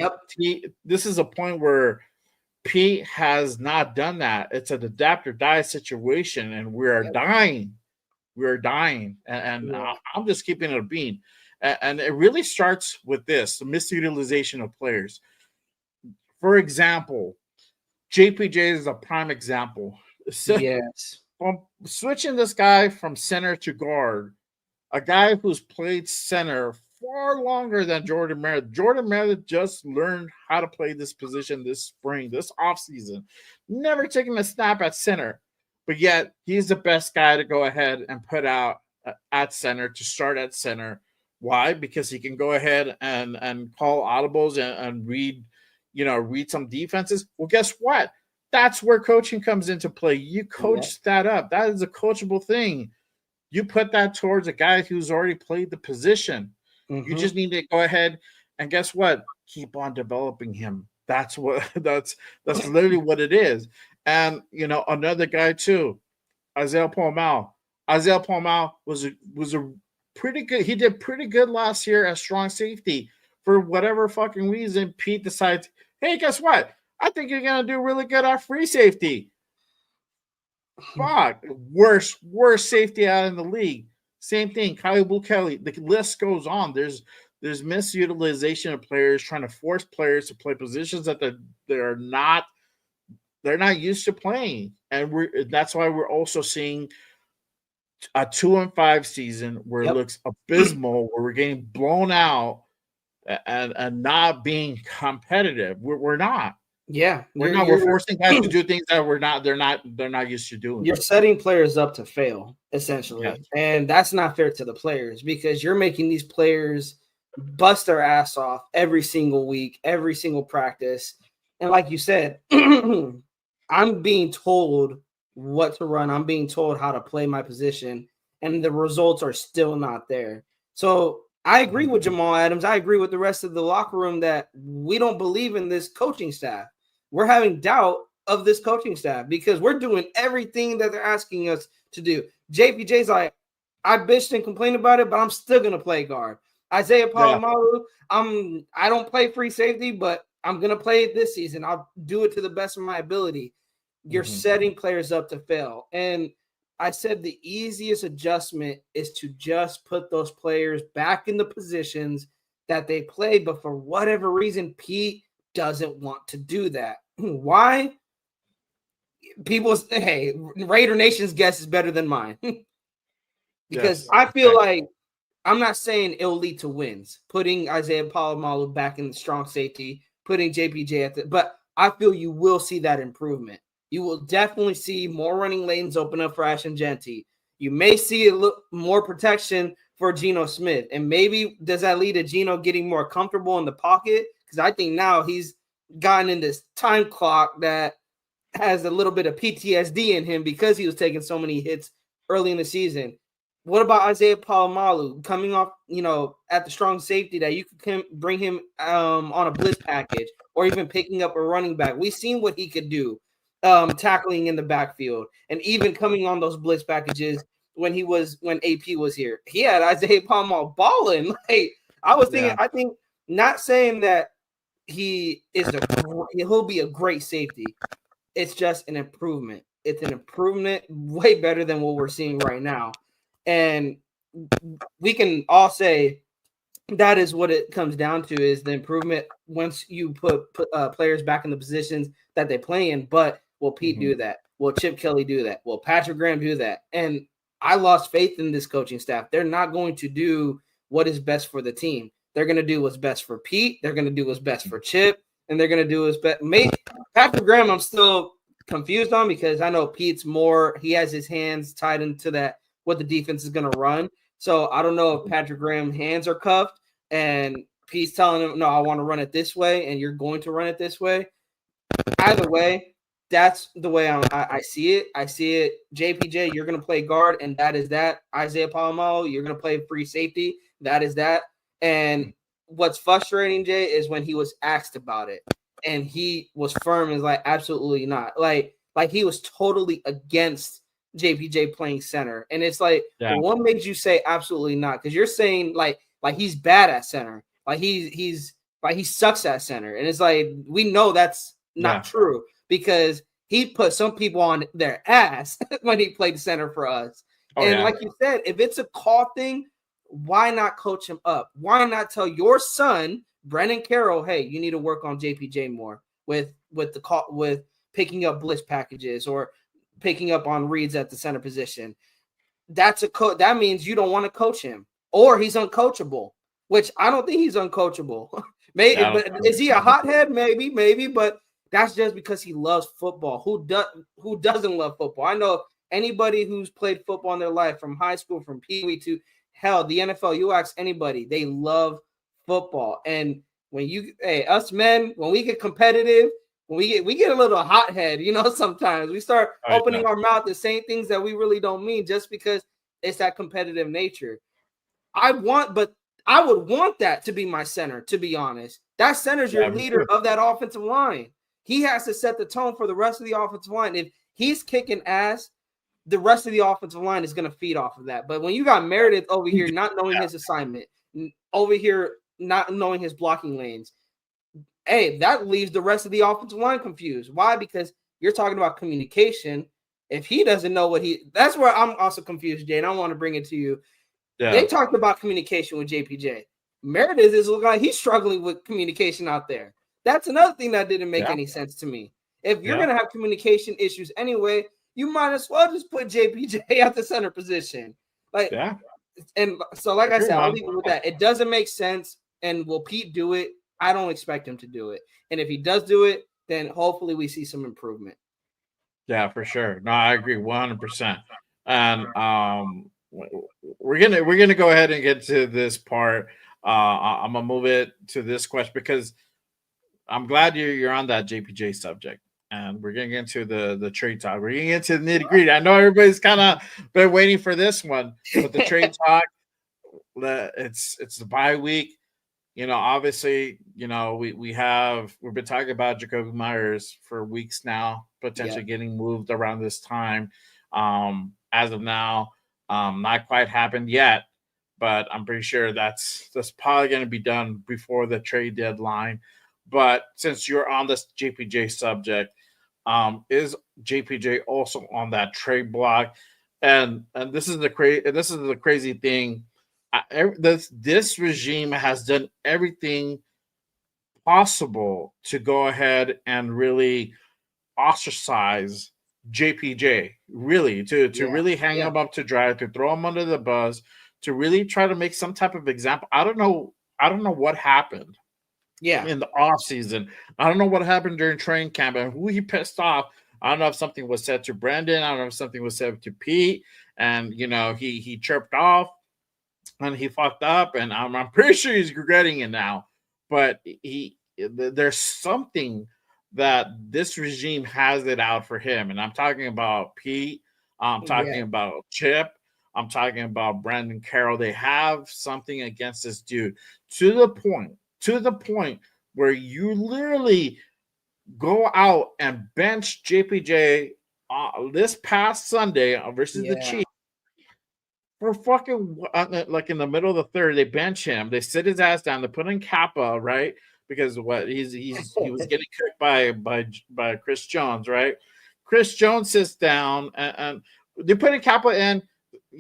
this is a point where Pete has not done that. It's an adapt or die situation, and we are dying. We're dying. And I'm just keeping it a bean. And it really starts with this, the misutilization of players. For example, JPJ is a prime example. Yes. From switching this guy from center to guard, a guy who's played center far longer than Jordan Meredith. Jordan Meredith just learned how to play this position this spring, this offseason. Never taken a snap at center, but yet he's the best guy to go ahead and put out at center, to start at center. Why? Because he can go ahead and call audibles and read some defenses. Well, guess what? That's where coaching comes into play. You coach that up. That is a coachable thing. You put that towards a guy who's already played the position. You just need to go ahead and guess what? Keep on developing him. That's literally what it is. And another guy too, Isaiah Paul-Mal. Isaiah Paul-Mal was a pretty good. He did pretty good last year as strong safety. For whatever fucking reason, Pete decides, hey, guess what? I think you're going to do really good at free safety. Fuck. Worst safety out in the league. Same thing. Kyle Kelly. The list goes on. There's misutilization of players, trying to force players to play positions that they're not used to playing. And that's why we're also seeing a 2-5 season where it looks abysmal, where we're getting blown out and not being competitive. We're not. Yeah, we're forcing guys to do things that they're not used to doing. You're setting players up to fail, essentially. And that's not fair to the players, because you're making these players bust their ass off every single week, every single practice. And like you said, I'm being told what to run. I'm being told how to play my position, and the results are still not there. So I agree with Jamal Adams. I agree with the rest of the locker room that we don't believe in this coaching staff. We're having doubt of this coaching staff because we're doing everything that they're asking us to do. JPJ's like, I bitched and complained about it, but I'm still going to play guard. Isaiah Palomalu, I don't play free safety, but I'm going to play it this season. I'll do it to the best of my ability. You're setting players up to fail. And I said the easiest adjustment is to just put those players back in the positions that they played. But for whatever reason, Pete doesn't want to do that. Why? Raider Nation's guess is better than mine. Because I feel like I'm not saying it'll lead to wins. Putting Isaiah Palomalu back in the strong safety, putting JPJ but I feel you will see that improvement. You will definitely see more running lanes open up for Ashton Genty. You may see a little more protection for Geno Smith. And maybe does that lead to Geno getting more comfortable in the pocket? Because I think now he's gotten in this time clock that has a little bit of PTSD in him because he was taking so many hits early in the season. What about Isaiah Palomalu coming off, at the strong safety that you can bring him on a blitz package or even picking up a running back? We've seen what he could do tackling in the backfield and even coming on those blitz packages when AP was here. He had Isaiah Palomalu balling. Like I was thinking, I think not saying that he'll be a great safety. It's just an improvement. It's an improvement way better than what we're seeing right now. And we can all say that is what it comes down to is the improvement once you put players back in the positions that they play in. But will Pete do that? Will Chip Kelly do that? Will Patrick Graham do that? And I lost faith in this coaching staff. They're not going to do what is best for the team. They're going to do what's best for Pete. They're going to do what's best for Chip. And they're going to do what's best. Patrick Graham, I'm still confused on because I know Pete's he has his hands tied into that, what the defense is going to run. So I don't know if Patrick Graham's hands are cuffed and Pete's telling him, no, I want to run it this way and you're going to run it this way. Either way, that's the way I see it. I see it. JPJ, you're going to play guard, and that is that. Isaiah Palomalu, you're going to play free safety. That is that. And what's frustrating, Jay, is when he was asked about it, and he was firm and like, absolutely not. Like he was totally against JPJ playing center. And it's like, well, what makes you say absolutely not? Because you're saying like he's bad at center. Like he sucks at center. And it's like, we know that's not true because he put some people on their ass when he played center for us. Like you said, if it's a call thing, why not coach him up? Why not tell your son, Brennan Carroll, hey, you need to work on JPJ more with picking up blitz packages or picking up on reads at the center position. That means you don't want to coach him or he's uncoachable, which I don't think he's uncoachable. Maybe, but is he a hothead? Maybe, but that's just because he loves football. Who doesn't love football? I know anybody who's played football in their life from high school, from Pee Wee to hell, the NFL, you ask anybody, they love football. And when us men, when we get competitive, when we get a little hothead, sometimes we start opening our mouth and saying things that we really don't mean just because it's that competitive nature. I would want that to be my center, to be honest. That center's your leader of that offensive line. He has to set the tone for the rest of the offensive line. If he's kicking ass, the rest of the offensive line is going to feed off of that. But when you got Meredith over here not knowing his assignment, over here not knowing his blocking lanes, that leaves the rest of the offensive line confused. Why? Because you're talking about communication. If he doesn't know that's where I'm also confused, Jay, and I want to bring it to you. Yeah. They talked about communication with JPJ. Meredith is looking like he's struggling with communication out there. That's another thing that didn't make any sense to me. If you're going to have communication issues anyway, you might as well just put JPJ at the center position. And so, like I said, I'll leave it with that. It doesn't make sense. And will Pete do it? I don't expect him to do it. And if he does do it, then hopefully we see some improvement. Yeah, for sure. No, I agree 100%. And we're gonna go ahead and get to this part. I'm gonna move it to this question because I'm glad you're on that JPJ subject. And we're getting into the trade talk. We're getting into the nitty-gritty. I know everybody's kind of been waiting for this one, but the trade talk, it's the bye week. Obviously, we've been talking about Jacoby Myers for weeks now, potentially getting moved around this time. As of now, not quite happened yet, but I'm pretty sure that's probably going to be done before the trade deadline. But since you're on this JPJ subject, is JPJ also on that trade block? And this is the crazy thing. This regime has done everything possible to go ahead and really ostracize JPJ, really to really hang him up to dry, to throw him under the bus, to really try to make some type of example. I don't know what happened in the off season. I don't know what happened during training camp and who he pissed off. I don't know if something was said to Brendan. I don't know if something was said to Pete, and he chirped off and he fucked up, and I'm pretty sure he's regretting it now. But there's something that this regime has it out for him, and I'm talking about Pete. I'm talking about Chip. I'm talking about Brandon Carroll. They have something against this dude to the point where you literally go out and bench JPJ this past Sunday versus the Chiefs for fucking like in the middle of the third. They bench him. They sit his ass down. They put in Kappa, right? Because he was getting cooked by Chris Jones, right? Chris Jones sits down and they put in Kappa in.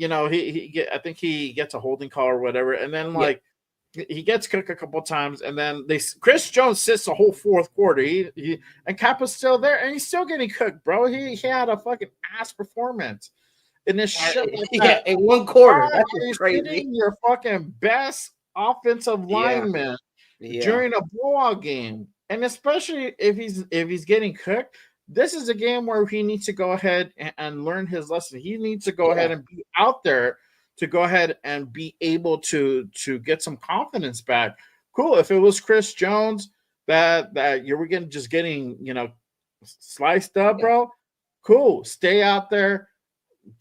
I think he gets a holding call or whatever, and then he gets cooked a couple times, and then Chris Jones sits the whole fourth quarter. And Kappa's still there, and he's still getting cooked, bro. He had a fucking ass performance in this shit. Like in one quarter. That's crazy. Your fucking best offensive lineman during a blowout game, and especially if he's getting cooked. This is a game where he needs to go ahead and learn his lesson. He needs to go ahead and be out there to go ahead and be able to get some confidence back. Cool. If it was Chris Jones that you were getting sliced up, bro. Cool. Stay out there,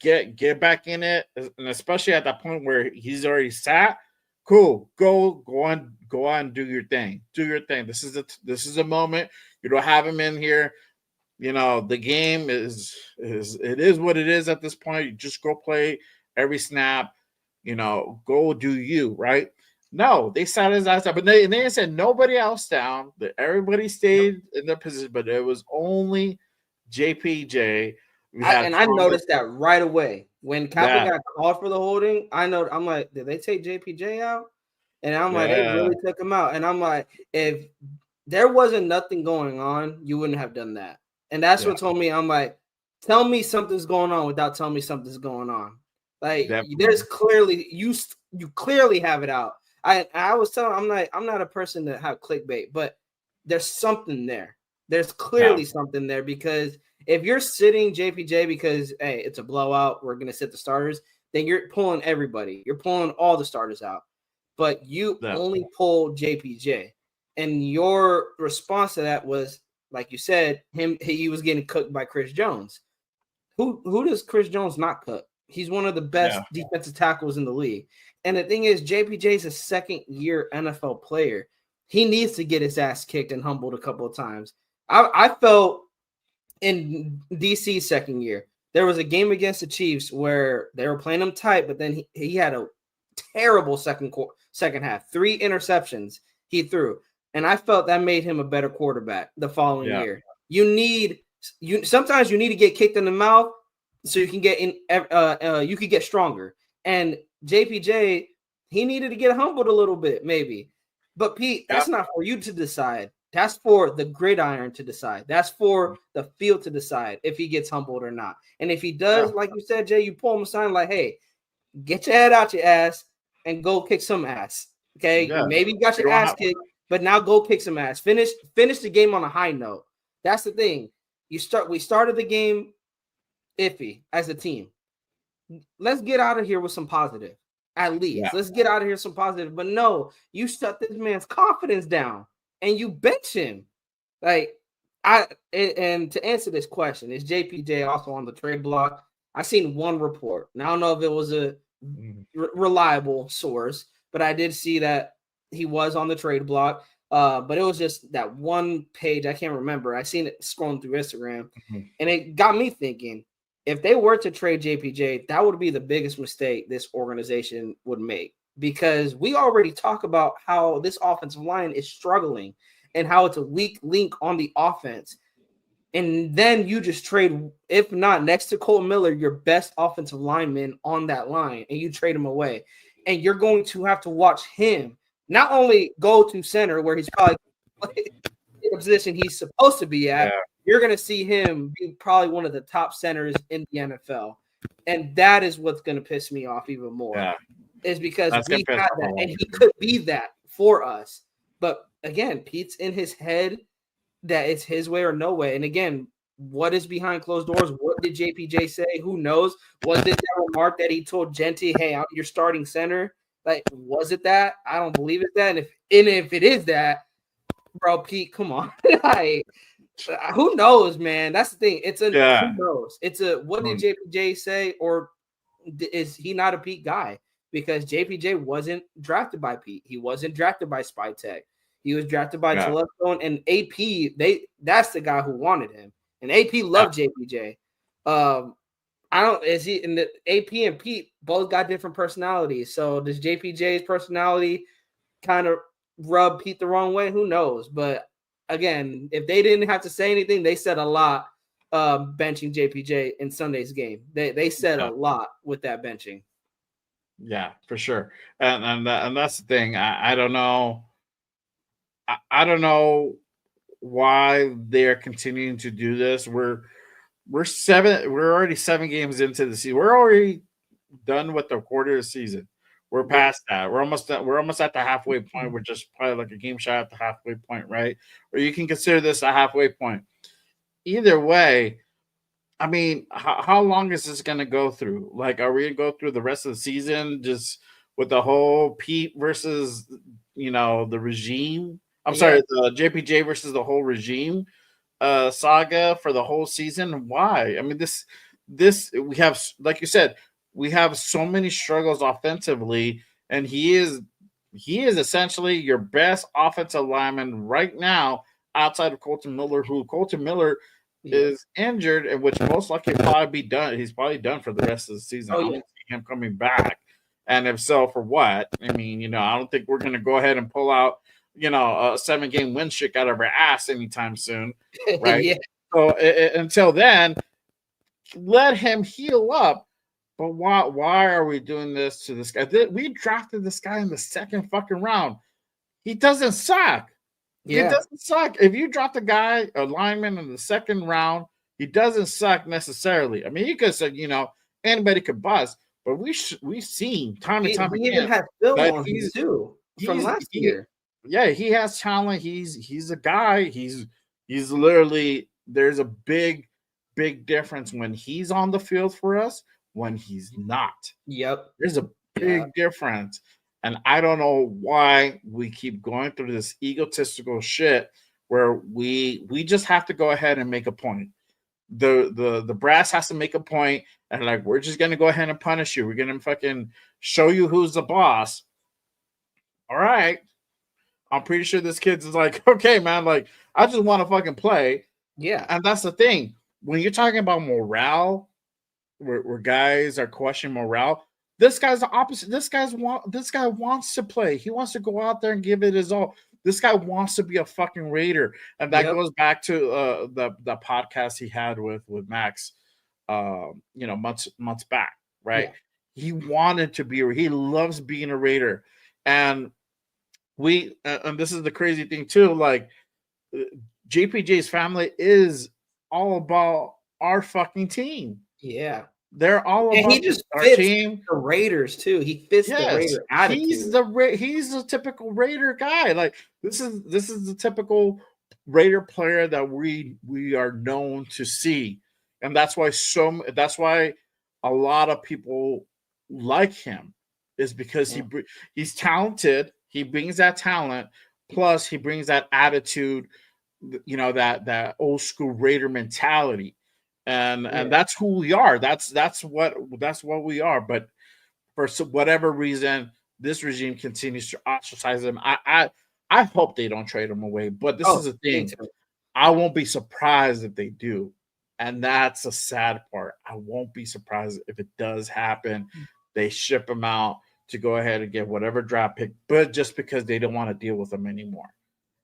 get back in it, and especially at that point where he's already sat. Cool. Go on and do your thing. Do your thing. This is a moment. You don't have him in here. The game is what it is at this point. You just go play every snap, go do you, right? No, they sat his ass up, but they said nobody else down. That everybody stayed in their position, but it was only JPJ. I noticed that right away when Kappa got called for the holding. I'm like, did they take JPJ out? And I'm like, they really took him out. And I'm like, if there wasn't nothing going on, you wouldn't have done that. And that's what told me. I'm like, tell me something's going on without telling me something's going on. Like there's clearly you clearly have it out. I was telling, I'm not a person that have clickbait, but there's something there. There's clearly something there, because if you're sitting JPJ because hey, it's a blowout, we're gonna sit the starters, then you're pulling everybody. You're pulling all the starters out, but you only pulled JPJ, and your response to that was, like you said, he was getting cooked by Chris Jones. Who does Chris Jones not cook? He's one of the best defensive tackles in the league. And the thing is, JPJ is a second-year NFL player. He needs to get his ass kicked and humbled a couple of times. I felt in DC's second year, there was a game against the Chiefs where they were playing him tight, but then he had a terrible second half. 3 interceptions he threw. And I felt that made him a better quarterback the following year. Sometimes you need to get kicked in the mouth so you can get in. You could get stronger. And JPJ, he needed to get humbled a little bit, maybe. But Pete, that's not for you to decide. That's for the gridiron to decide. That's for the field to decide if he gets humbled or not. And if he does, like you said, Jay, you pull him aside like, hey, get your head out your ass and go kick some ass. Okay, maybe you got your ass kicked. But now go kick some ass. Finish the game on a high note. That's the thing. We started the game iffy as a team. Let's get out of here with some positive. At least. Let's get out of here with some positive. But no, you shut this man's confidence down and you bench him. And to answer this question, is JPJ also on the trade block? I seen one report. Now I don't know if it was a reliable source, but I did see that he was on the trade block, but it was just that one page. I can't remember. I seen it scrolling through Instagram, and it got me thinking, if they were to trade JPJ, that would be the biggest mistake this organization would make, because we already talk about how this offensive line is struggling and how it's a weak link on the offense. And then you just trade, if not next to Cole Miller, your best offensive lineman on that line, and you trade him away. And you're going to have to watch him not only go to center where he's probably in the position he's supposed to be at, you're going to see him be probably one of the top centers in the NFL. And that is what's going to piss me off even more. is because That's we gonna had piss that, off a lot and of he people. could be that for us. But again, Pete's in his head that it's his way or no way. And again, what is behind closed doors? What did JPJ say? Who knows? Was it that remark that he told Genty, "Hey, I'm your starting center"? Like, was it that? I don't believe it's that. And if it is that, bro, Pete, come on. Like, who knows, man? That's the thing. It's a who Yeah. knows. It's a what did JPJ say, or is he not a Pete guy? Because JPJ wasn't drafted by Pete. He wasn't drafted by Spy Tech. He was drafted by Yeah. Telefone and AP. That's the guy who wanted him. And AP loved JPJ. I don't is he and the AP and Pete both got different personalities. So does JPJ's personality kind of rub Pete the wrong way? Who knows? But again, if they didn't have to say anything, they said a lot benching JPJ in Sunday's game. They said a lot with that benching. Yeah, for sure. And that's the thing. I don't know. I don't know why they're continuing to do this. We're already 7 games into the season. We're already done with the quarter of the season. We're past that. We're almost at the halfway point. We're just probably like a game shot at the halfway point, right? Or you can consider this a halfway point. Either way, I mean, how long is this going to go through? Like, are we going to go through the rest of the season just with the whole Pete versus, the regime? I'm sorry, the JPJ versus the whole regime saga for the whole season? Why? I mean, this we have, like you said, we have so many struggles offensively, and he is essentially your best offensive lineman right now outside of Colton Miller, who Colton Miller is injured, and which most likely probably be done. He's probably done for the rest of the season. I don't see him coming back. And if so, for what? I mean, I don't think we're going to go ahead and pull out, a 7-game win streak out of our ass anytime soon, right? So until then, let him heal up. But why are we doing this to this guy? We drafted this guy in the second fucking round. He doesn't suck. It doesn't suck. If you drop a lineman in the second round, he doesn't suck necessarily. I mean, you could say, anybody could bust, but we've seen time and time again. Even had film on him too from last year. Yeah, he has talent. He's a guy. He's literally, there's a big difference when he's on the field for us, when he's not. Yep. There's a big difference. And I don't know why we keep going through this egotistical shit where we just have to go ahead and make a point. The brass has to make a point, and like, we're just gonna go ahead and punish you. We're gonna fucking show you who's the boss. All right. I'm pretty sure this kid's is like, okay, man, like, I just want to fucking play. Yeah. And that's the thing. When you're talking about morale, where guys are questioning morale, this guy's the opposite. This guy wants to play. He wants to go out there and give it his all. This guy wants to be a fucking Raider. And that goes back to the podcast he had with Max months back, right? Yeah. He wanted to be, he loves being a Raider. And and this is the crazy thing too, like, JPJ's family is all about our fucking team. Yeah. They're all about he just our fits team. The Raiders too. He fits the Raider attitude. He's the typical Raider guy. Like, this is the typical Raider player that we are known to see. And that's why a lot of people like him, is because he's talented. He brings that talent, plus he brings that attitude, that old school Raider mentality. And that's who we are. That's what we are. But for whatever reason, this regime continues to ostracize him. I hope they don't trade him away. But this is the thing. I won't be surprised if they do. And that's a sad part. I won't be surprised if it does happen. They ship him out to go ahead and get whatever draft pick, but just because they don't want to deal with him anymore.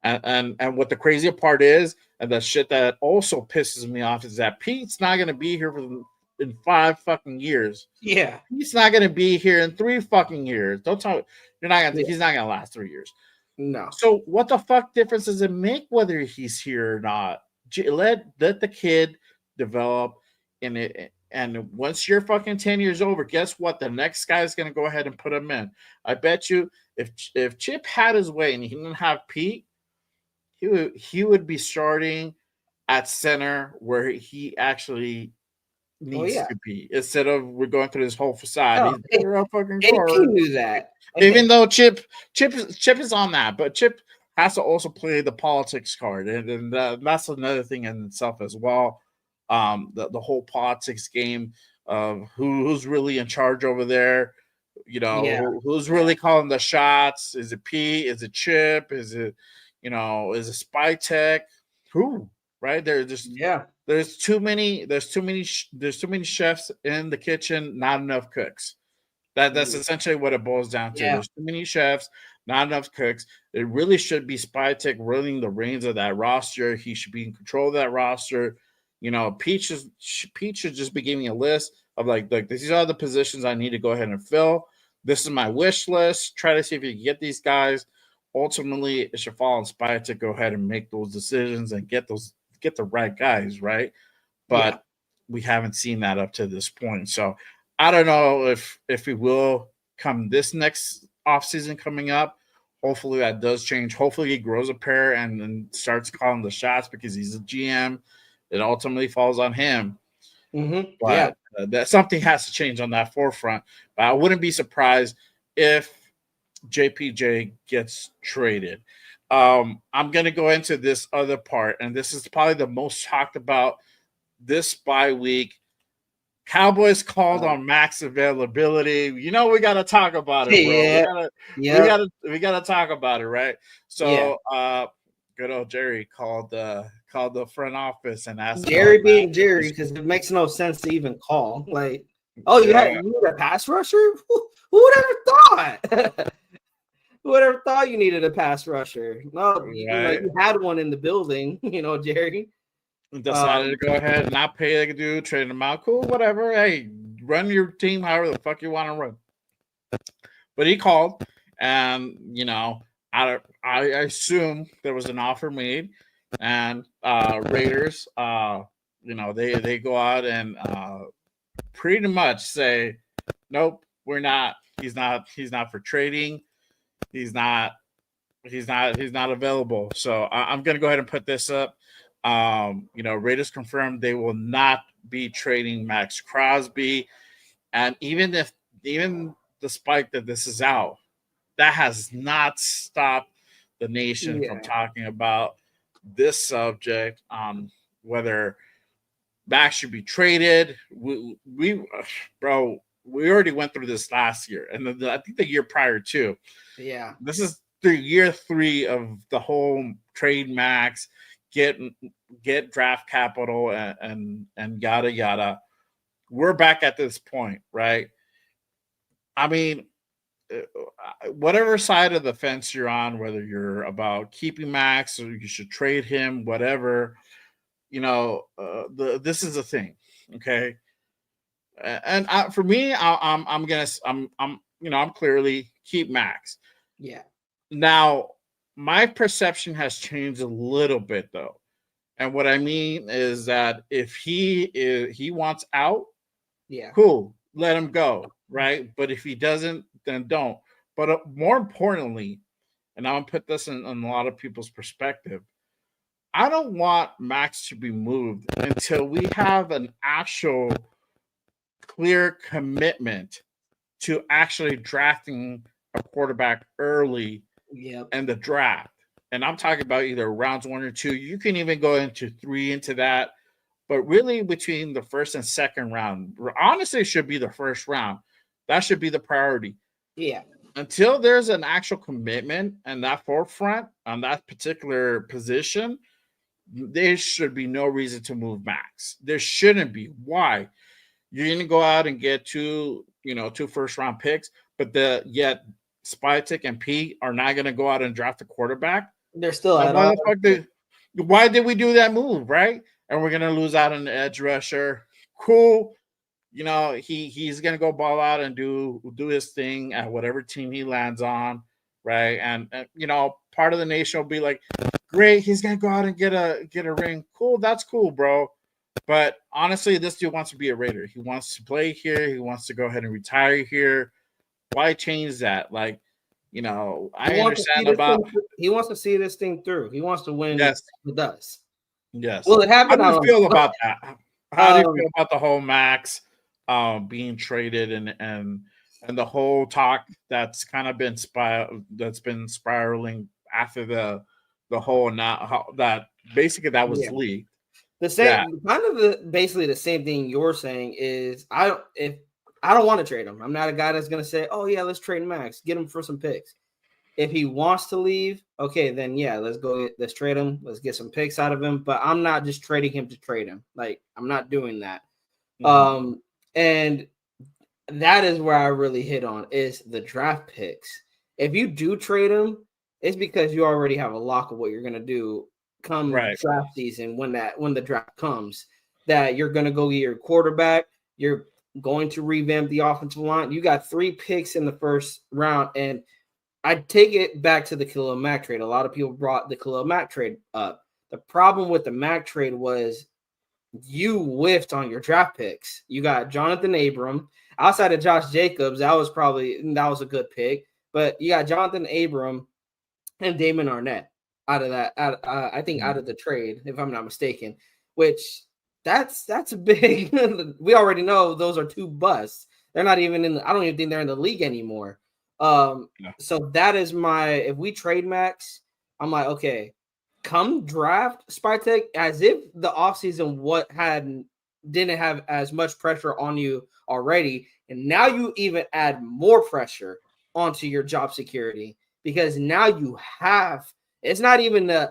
And what the crazier part is, and the shit that also pisses me off, is that Pete's not going to be here in 5 fucking years. Yeah, he's not going to be here in 3 fucking years. Don't talk. He's not going to last 3 years. No. So what the fuck difference does it make whether he's here or not? Let the kid develop and And once you're fucking 10 years over, guess what? The next guy is going to go ahead and put him in. I bet you if Chip had his way and he didn't have Pete, he would be starting at center where he actually needs to be, instead of we're going through this whole facade. He's a fucking AP knew that. Even though Chip is on that, but Chip has to also play the politics card, and that's another thing in itself as well. The whole politics game of who's really in charge over there. Who's really calling the shots? Is it Pete? Is it Chip? Is it Spy Tech? Who? Right? There's too many chefs in the kitchen, not enough cooks. That's essentially what it boils down to. There's too many chefs, not enough cooks. It really should be Spy Tech running the reins of that roster. He should be in control of that roster. Pete should just be giving a list of like these are the positions I need to go ahead and fill. This is my wish list. Try to see if you can get these guys. Ultimately, it should fall on Spy to go ahead and make those decisions and get the right guys, right? But we haven't seen that up to this point. So I don't know if we will come this next offseason coming up. Hopefully that does change. Hopefully he grows a pair and starts calling the shots because he's a GM. It ultimately falls on him. But that something has to change on that forefront. But I wouldn't be surprised if JPJ gets traded. I'm going to go into this other part, and this is probably the most talked about this bye week. Cowboys called on Max availability. We got to talk about it, bro. We got to talk about it, right? So, good old Jerry called the front office and asked Jerry being Jerry, because it makes no sense to even call. Like, you need a pass rusher? Who would have thought? Who would have thought you needed a pass rusher? No, you had one in the building, Jerry. Decided to go ahead and not pay the dude, trade him out. Cool, whatever. Hey, run your team however the fuck you want to run. But he called, and I assume there was an offer made, and Raiders, they go out and pretty much say, nope, we're not. He's not for trading. He's not available. So I'm gonna go ahead and put this up. Raiders confirmed they will not be trading Max Crosby, and even despite that this is out, that has not stopped the nation from talking about this subject, whether Max should be traded. We already went through this last year, and I think the year prior too. Yeah, this is the year 3 of the whole trade Max, get draft capital and yada yada. We're back at this point, right? I mean, whatever side of the fence you're on, whether you're about keeping Max or you should trade him, whatever, this is a thing, okay? And for me, I'm clearly keep Max. Yeah. Now, my perception has changed a little bit though, and what I mean is that if he wants out, cool, let him go, right? But if he doesn't, then don't. But more importantly, and I'm gonna put this in a lot of people's perspective, I don't want Max to be moved until we have an actual clear commitment to actually drafting a quarterback early in the draft. And I'm talking about either rounds 1 or 2. You can even go into 3 into that. But really between the first and second round, honestly, it should be the first round. That should be the priority. Yeah. Until there's an actual commitment and that forefront on that particular position, there should be no reason to move Max. There shouldn't be. Why? You're going to go out and get 2 first-round picks, but yet Spytek and Pete are not going to go out and draft a quarterback. They're still at all. Why did we do that move, right? And we're going to lose out on the edge rusher. Cool. He's going to go ball out and do his thing at whatever team he lands on, right? And part of the nation will be like, great, he's going to go out and get a ring. Cool, that's cool, bro. But honestly, this dude wants to be a Raider. He wants to play here. He wants to go ahead and retire here. Why change that? Like, I understand about He wants to see this thing through. He wants to win yes, with us. yes. Will it How happen? do I you don't feel know. about that? How do you feel about the whole Max being traded and the whole talk that's kind of been spiraling after the whole now that basically that was Yeah. leaked. The same kind of basically the same thing you're saying is I don't want to trade him. I'm not a guy that's gonna say, oh yeah, let's trade Max, get him for some picks. If he wants to leave, okay, then yeah, let's trade him. Let's get some picks out of him. But I'm not just trading him to trade him. Like, I'm not doing that. And that is where I really hit on is the draft picks. If you do trade him, it's because you already have a lock of what you're gonna do come draft season when the draft comes. That you're gonna go get your quarterback, you're going to revamp the offensive line. You got 3 picks in the first round, and I take it back to the Khalil Mack trade. A lot of people brought the Khalil Mack trade up. The problem with the Mack trade was you whiffed on your draft picks. You got Jonathan Abram. Outside of Josh Jacobs, that was a good pick. But you got Jonathan Abram and Damon Arnett out of that. I think out of the trade, if I'm not mistaken, which that's a big. We already know those are 2 busts. They're not even in. I don't even think they're in the league anymore. So that is if we trade Max, I'm like, okay, come draft Spartek as if the offseason didn't have as much pressure on you already. And now you even add more pressure onto your job security because now it's not even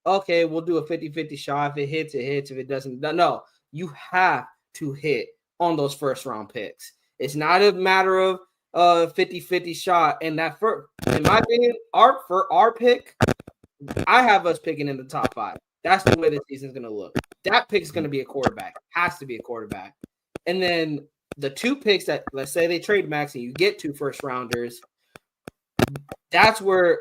okay, we'll do a 50-50 shot. If it hits, it hits. If it doesn't, no, you have to hit on those first round picks. It's not a matter of 50-50 shot. And that in my opinion, for our pick, I have us picking in the top 5. That's the way the season's gonna look. That pick's gonna be a quarterback. Has to be a quarterback. And then the 2 picks that, let's say they trade Max and you get 2 first rounders, that's where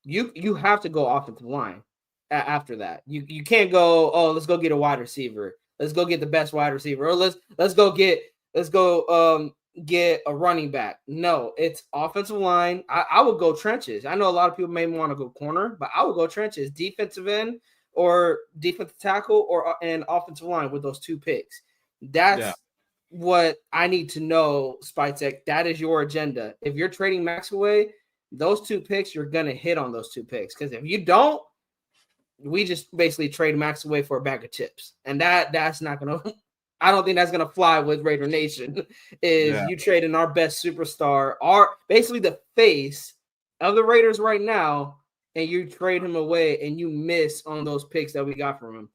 you have to go offensive line after that. You can't go, oh, let's go get a wide receiver. Let's go get the best wide receiver. Or let's go get a running back. No, it's offensive line. I would go trenches. I know a lot of people may want to go corner, but I would go trenches, defensive end or defensive tackle or an offensive line with those 2 picks. That's what I need to know, Spytek. That is your agenda. If you're trading Max away, those 2 picks, you're going to hit on those 2 picks. Because if you don't, we just basically trade Max away for a bag of chips. And that's not going to – I don't think that's going to fly with Raider Nation you trading our best superstar, basically the face of the Raiders right now, and you trade him away and you miss on those picks that we got from him.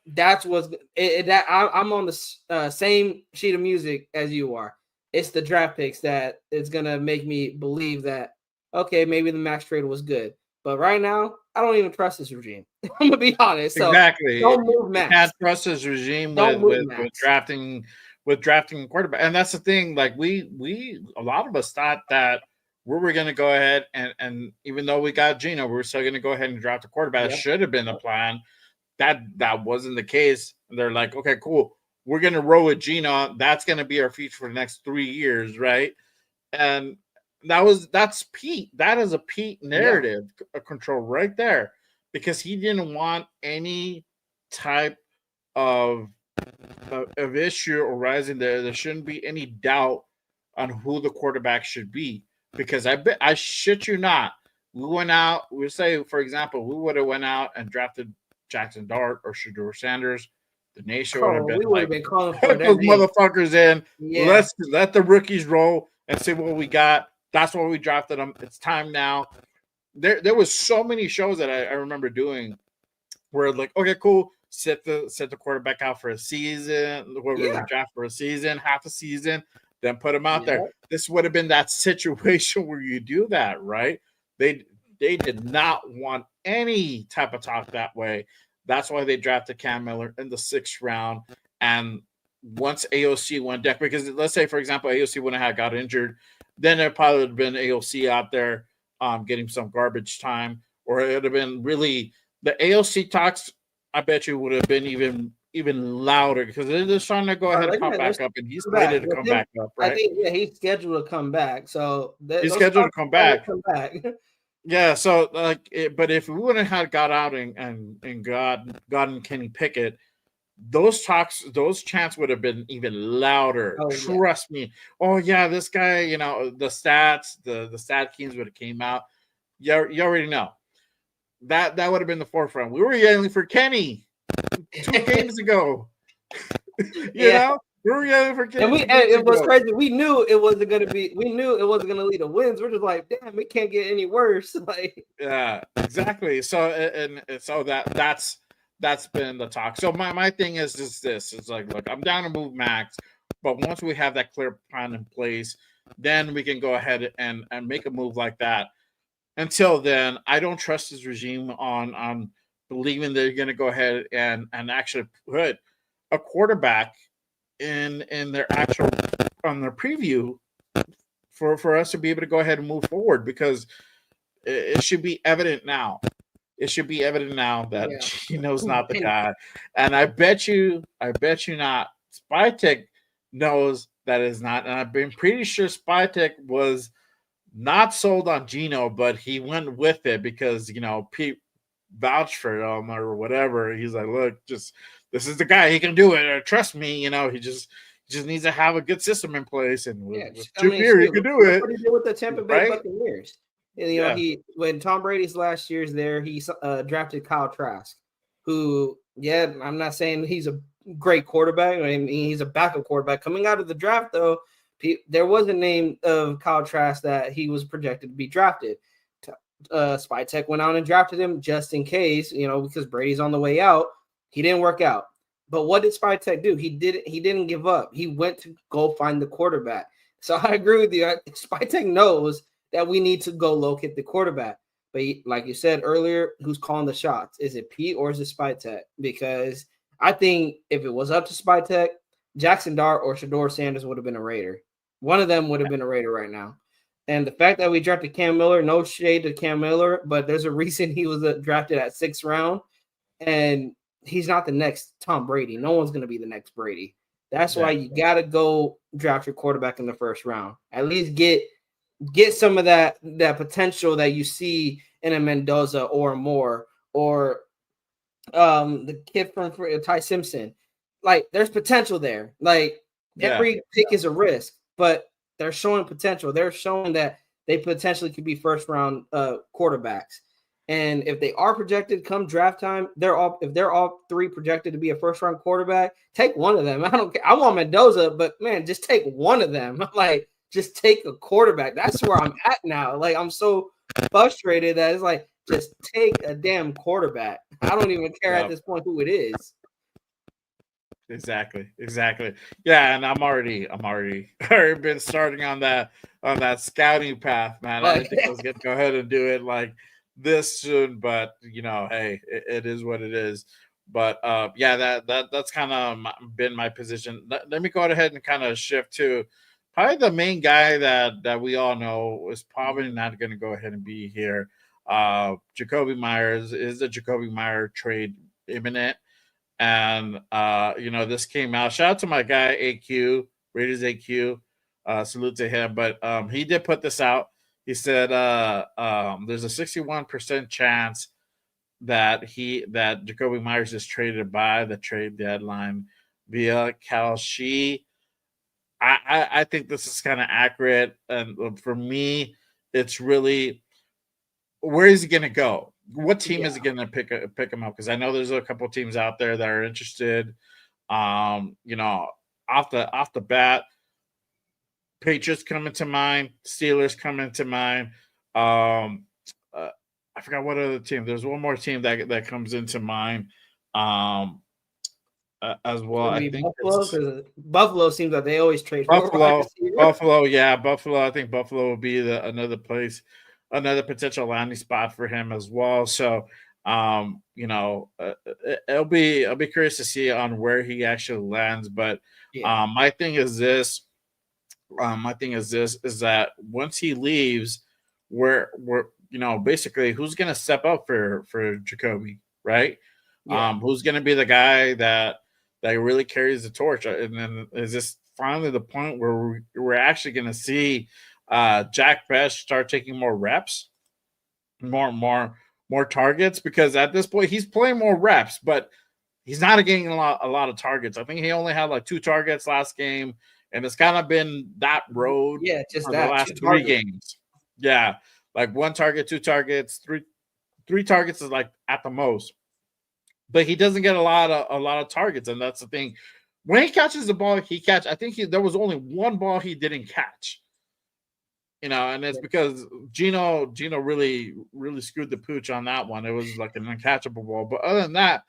That's what's I'm on the same sheet of music as you are. It's the draft picks that is going to make me believe that, okay, maybe the Max trade was good. But right now, I don't even trust this regime. I'm going to be honest. So exactly. Don't move Max. You can't trust this regime with drafting quarterback. And that's the thing. Like a lot of us thought that we were going to go ahead and even though we got Gino, we were still going to go ahead and draft a quarterback. That should have been the plan. That wasn't the case. And they're like, okay, cool. We're going to roll with Gino. That's going to be our future for the next 3 years, right? And that's Pete. That is a Pete narrative control right there, because he didn't want any type of issue arising there. There shouldn't be any doubt on who the quarterback should be, because I shit you not, we went out. We say, for example, we would have went out and drafted Jackson Dart or Shedeur Sanders. The nation would have been been calling for put those motherfuckers in. Let's let the rookies roll and see what we got. That's why we drafted them. It's time now. There was so many shows that I remember doing where, like, okay, cool, set the quarterback out for a season, whoever we draft for a season, half a season, then put him out there. This would have been that situation where you do that, right? They did not want any type of talk that way. That's why they drafted Cam Miller in the 6th round. And once AOC went down, because let's say, for example, AOC wouldn't have got injured, then there probably would have been AOC out there getting some garbage time, or it would have been really the AOC talks I bet you would have been even louder because they're starting to go ahead and pop back up, and he's slated to come back up, I right? think he's scheduled to come back. So He's scheduled to come back. Come back. Yeah, so but if we wouldn't have got out and gotten Kenny Pickett, those chants would have been even louder. Oh, yeah. Trust me. Oh yeah, this guy, the stats, the stat kings would have came out. You already know. That would have been the forefront. We were yelling for Kenny 2 games ago. you know? We were yelling for Kenny. And it was crazy. We knew it wasn't gonna lead to wins. We're just like, damn, it can't get any worse. Like, yeah, exactly. So and so that's been the talk. So my thing is just this. It's like, look, I'm down to move Max, but once we have that clear plan in place, then we can go ahead and make a move like that. Until then, I don't trust his regime on believing they're going to go ahead and actually put a quarterback in their actual on their preview for us to be able to go ahead and move forward, because it should be evident now. It should be evident now that Gino's not the guy, and I bet you not. Spytek knows that is not, and I've been pretty sure Spytek was not sold on Gino, but he went with it because Pete vouched for him or whatever. He's like, look, just this is the guy. He can do it. Or, trust me. He just needs to have a good system in place, and with Chip here, he can do it. What he did with the Tampa Bay Buccaneers. And, when Tom Brady's last year's there, he drafted Kyle Trask, who, I'm not saying he's a great quarterback. I mean, he's a backup quarterback. Coming out of the draft, though, there was a name of Kyle Trask that he was projected to be drafted. Spytek went out and drafted him just in case, because Brady's on the way out. He didn't work out. But what did Spytek do? He didn't give up. He went to go find the quarterback. So I agree with you. Spytek knows that we need to go locate the quarterback. But like you said earlier, who's calling the shots? Is it Pete or is it Spytek? Because I think if it was up to Spytek, Jackson Dart or Shador Sanders would have been a Raider. One of them would have been a Raider right now. And the fact that we drafted Cam Miller, no shade to Cam Miller, but there's a reason he was drafted at 6th round. And he's not the next Tom Brady. No one's going to be the next Brady. That's why you got to go draft your quarterback in the 1st round. At least get some of that potential that you see in a Mendoza or more, or the kid from Ty Simpson. Like, there's potential there. Like, every pick is a risk, but they're showing potential. They're showing that they potentially could be 1st round quarterbacks. And if they are projected come draft time, if they're all 3 projected to be a 1st round quarterback, take one of them. I don't care. I want Mendoza, but man, just take one of them. Like, just take a quarterback. That's where I'm at now. Like, I'm so frustrated that it's like, just take a damn quarterback. I don't even care at this point who it is. Exactly. Yeah, and I'm already been starting on that scouting path, man. I didn't think I was gonna go ahead and do it like this soon, but hey, it is what it is. But that's kind of been my position. Let me go ahead and kind of shift to probably the main guy that we all know is probably not going to go ahead and be here. Jacoby Myers. Is the Jacoby Myers trade imminent? And this came out. Shout out to my guy AQ, Raiders AQ. Salute to him. But he did put this out. He said there's a 61% chance that Jacoby Myers is traded by the trade deadline via Cal Shee. I think this is kind of accurate, and for me, it's really, where is he going to go? What team is he going to pick him up? Because I know there's a couple of teams out there that are interested. Off the bat, Patriots come into mind, Steelers come into mind. I forgot what other team. There's one more team that comes into mind. As well, I think Buffalo seems like they always trade Buffalo. Buffalo. I think Buffalo will be another place, another potential landing spot for him as well. So, I'll be curious to see on where he actually lands. But my thing is this. Is that once he leaves, we're basically who's going to step up for Jacoby, right? Who's going to be the guy that really carries the torch? And then is this finally the point where we're actually going to see Jack Best start taking more reps, more targets? Because at this point he's playing more reps, but he's not getting a lot of targets. I think he only had like 2 targets last game, and it's kind of been that road just for that, the last 2 3 targets. games. Yeah, like 1 target, 2 targets, three targets is like at the most. But he doesn't get a lot of targets, and that's the thing. When he catches the ball, I think there was only 1 ball he didn't catch. And it's because Gino really screwed the pooch on that one. It was like an uncatchable ball. But other than that,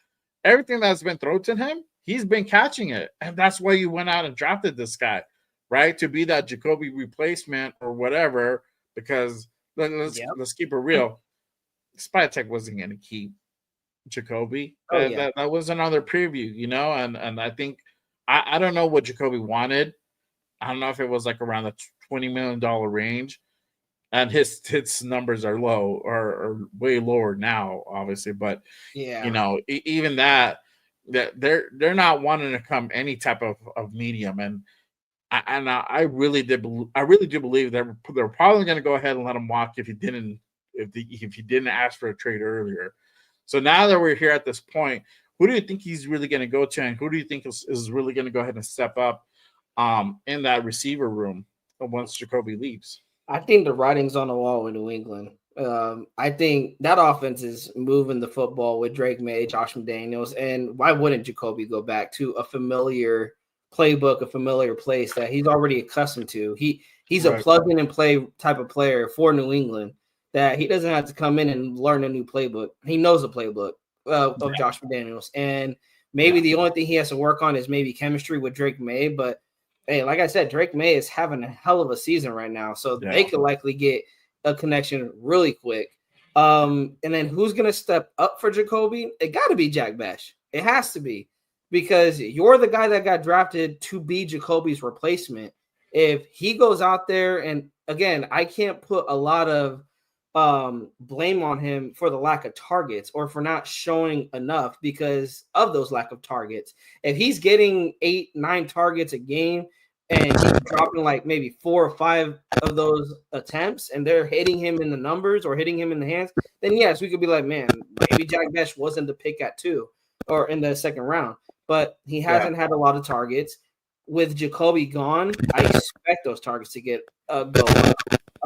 everything that's been thrown to him, he's been catching it. And that's why you went out and drafted this guy, right? To be that Jacoby replacement or whatever, because let's keep it real. Spytek wasn't going to keep Jacoby. That was another preview, and I think I don't know what Jacoby wanted. I don't know if it was like around the $20 million range, and his numbers are low or way lower now, obviously. But even that they're not wanting to come any type of medium, and I really do believe they're probably going to go ahead and let him walk if he didn't ask for a trade earlier. So now that we're here at this point, who do you think he's really going to go to, and who do you think is really going to go ahead and step up in that receiver room once Jacoby leaves? I think the writing's on the wall in New England. I think that offense is moving the football with Drake May, Josh McDaniels, and why wouldn't Jacoby go back to a familiar playbook, a familiar place that he's already accustomed to? He's a plug in and play type of player for New England, that he doesn't have to come in and learn a new playbook. He knows the playbook of Josh McDaniels, and maybe the only thing he has to work on is maybe chemistry with Drake May. But hey, like I said, Drake May is having a hell of a season right now, so they could likely get a connection really quick. And then who's going to step up for Jacoby? It got to be Jack Best. It has to be, because you're the guy that got drafted to be Jacoby's replacement. If he goes out there, and again, I can't put a lot of blame on him for the lack of targets or for not showing enough because of those lack of targets. If he's getting 8-9 targets a game and he's dropping like maybe 4 or 5 of those attempts and they're hitting him in the numbers or hitting him in the hands, then yes, we could be like, man, maybe Jack Best wasn't the pick at 2 or in the second round, but he hasn't had a lot of targets. With Jacoby gone, I expect those targets to get go up.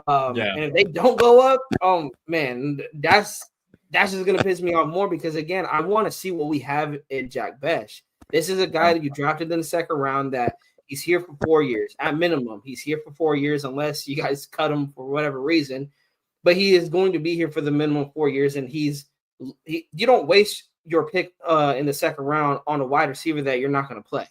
And if they don't go up, oh man, that's just gonna piss me off more, because again, I want to see what we have in Jack Best. This is a guy that you drafted in the second round, that he's here for 4 years at minimum. He's here for 4 years unless you guys cut him for whatever reason, but he is going to be here for the minimum 4 years. And you don't waste your pick in the second round on a wide receiver that you're not going to play.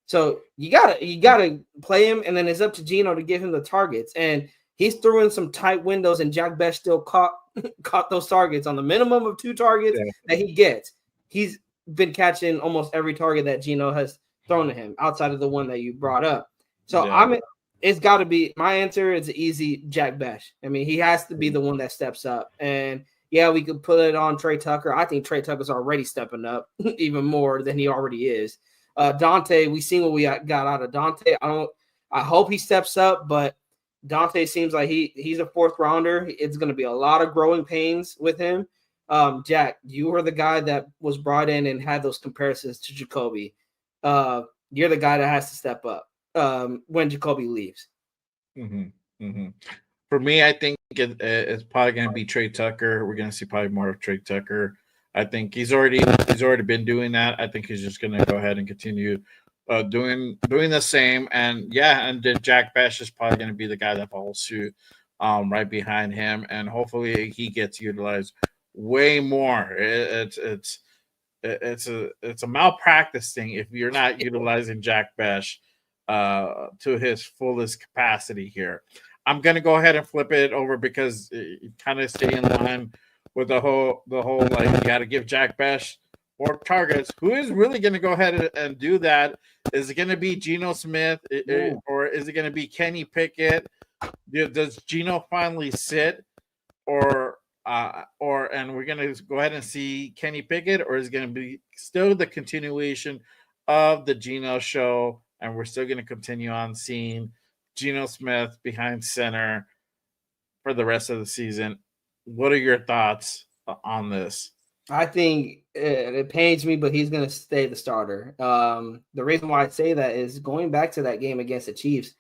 So you gotta play him, and then it's up to Gino to give him the targets. And he's throwing some tight windows, and Jack Best still caught those targets on the minimum of 2 targets that he gets. He's been catching almost every target that Gino has thrown to him, outside of the one that you brought up. So it's got to be, my answer is easy, Jack Best. I mean, he has to be the one that steps up. And yeah, we could put it on Trey Tucker. I think Trey Tucker's already stepping up even more than he already is. Dante, we seen what we got out of Dante. I hope he steps up, but Dante seems like he's a 4th rounder. It's going to be a lot of growing pains with him. Jack, you were the guy that was brought in and had those comparisons to Jacoby. You're the guy that has to step up when Jacoby leaves. For me, I think it's probably going to be Trey Tucker. We're going to see probably more of Trey Tucker. I think he's already been doing that. I think he's just going to go ahead and continue doing the same. And then Jack Best is probably going to be the guy that follows suit right behind him, and hopefully he gets utilized way more. It's a malpractice thing if you're not utilizing Jack Best to his fullest capacity here. I'm going to go ahead and flip it over because it kind of stay in line with the whole like, you got to give Jack Best more targets. Who is really going to go ahead and do that? Is it going to be Geno Smith or is it going to be Kenny Pickett? Does Geno finally sit, or and we're gonna go ahead and see Kenny Pickett, or is it gonna be still the continuation of the Geno show, and we're still gonna continue on seeing Geno Smith behind center for the rest of the season? What are your thoughts on this? I think it pains me, but he's going to stay the starter. The reason why I say that is going back to that game against the Chiefs.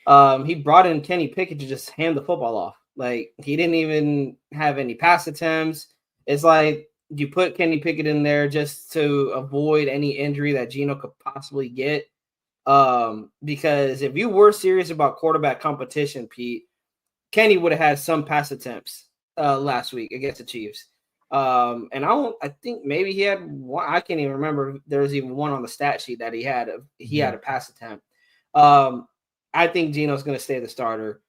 He brought in Kenny Pickett to just hand the football off. Like, he didn't even have any pass attempts. It's like you put Kenny Pickett in there just to avoid any injury that Geno could possibly get. Because if you were serious about quarterback competition, Pete, Kenny would have had some pass attempts last week against the Chiefs. And I think maybe he had one. I can't even remember. There was even one on the stat sheet that he had a pass attempt. I think Geno's going to stay the starter.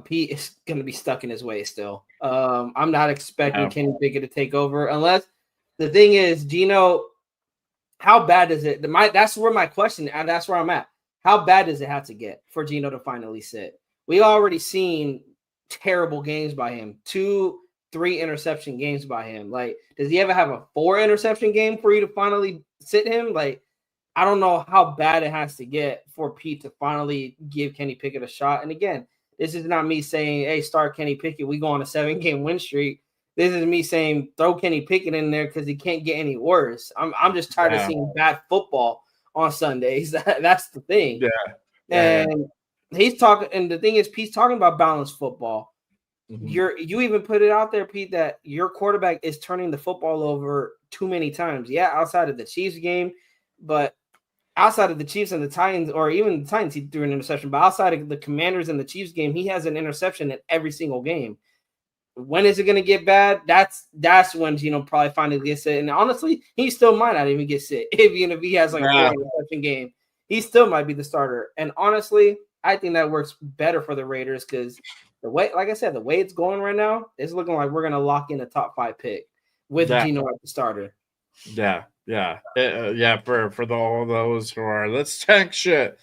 Pete is going to be stuck in his ways still. I'm not expecting Kenny Pickett to take over unless the thing is, Geno, how bad does it? That's where my question, and that's where I'm at. How bad does it have to get for Geno to finally sit? We already seen terrible games by him. 2-3 interception games by him. Like, does he ever have a 4 interception game for you to finally sit him? Like, I don't know how bad it has to get for Pete to finally give Kenny Pickett a shot. And again, this is not me saying, hey, start Kenny Pickett. We go on a 7-game win streak. This is me saying throw Kenny Pickett in there because he can't get any worse. I'm just tired of seeing bad football on Sundays. That's the thing. And he's talking, and the thing is, Pete's talking about balanced football. You even put it out there, Pete, that your quarterback is turning the football over too many times. Yeah, outside of the Chiefs game, but outside of the Chiefs and the Titans, or even the Titans, he threw an interception. But outside of the Commanders and the Chiefs game, he has an interception in every single game. When is it going to get bad? That's when Geno probably finally gets it. And honestly, he still might not even get sit. Even if he has like a 4 interception game, he still might be the starter. And honestly, I think that works better for the Raiders because the way, like I said, the way it's going right now, it's looking like we're going to lock in a top 5 pick with Geno at the starter. For all those who are, let's tank shit.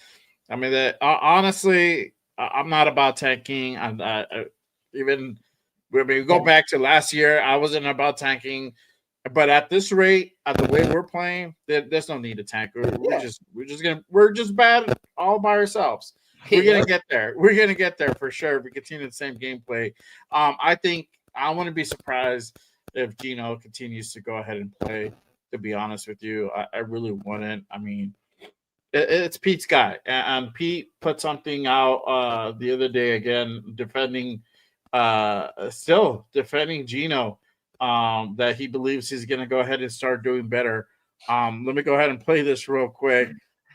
I mean, honestly, I'm not about tanking. Even when we go back to last year, I wasn't about tanking. But at this rate, at the way we're playing, there's no need to tank. We're just bad all by ourselves. We're gonna get there. We're gonna get there for sure. If we continue the same gameplay. I think I wouldn't be surprised if Geno continues to go ahead and play. To be honest with you, I really wouldn't. I mean, it's Pete's guy, and Pete put something out the other day again, still defending Geno. That he believes he's going to go ahead and start doing better. Let me go ahead and play this real quick.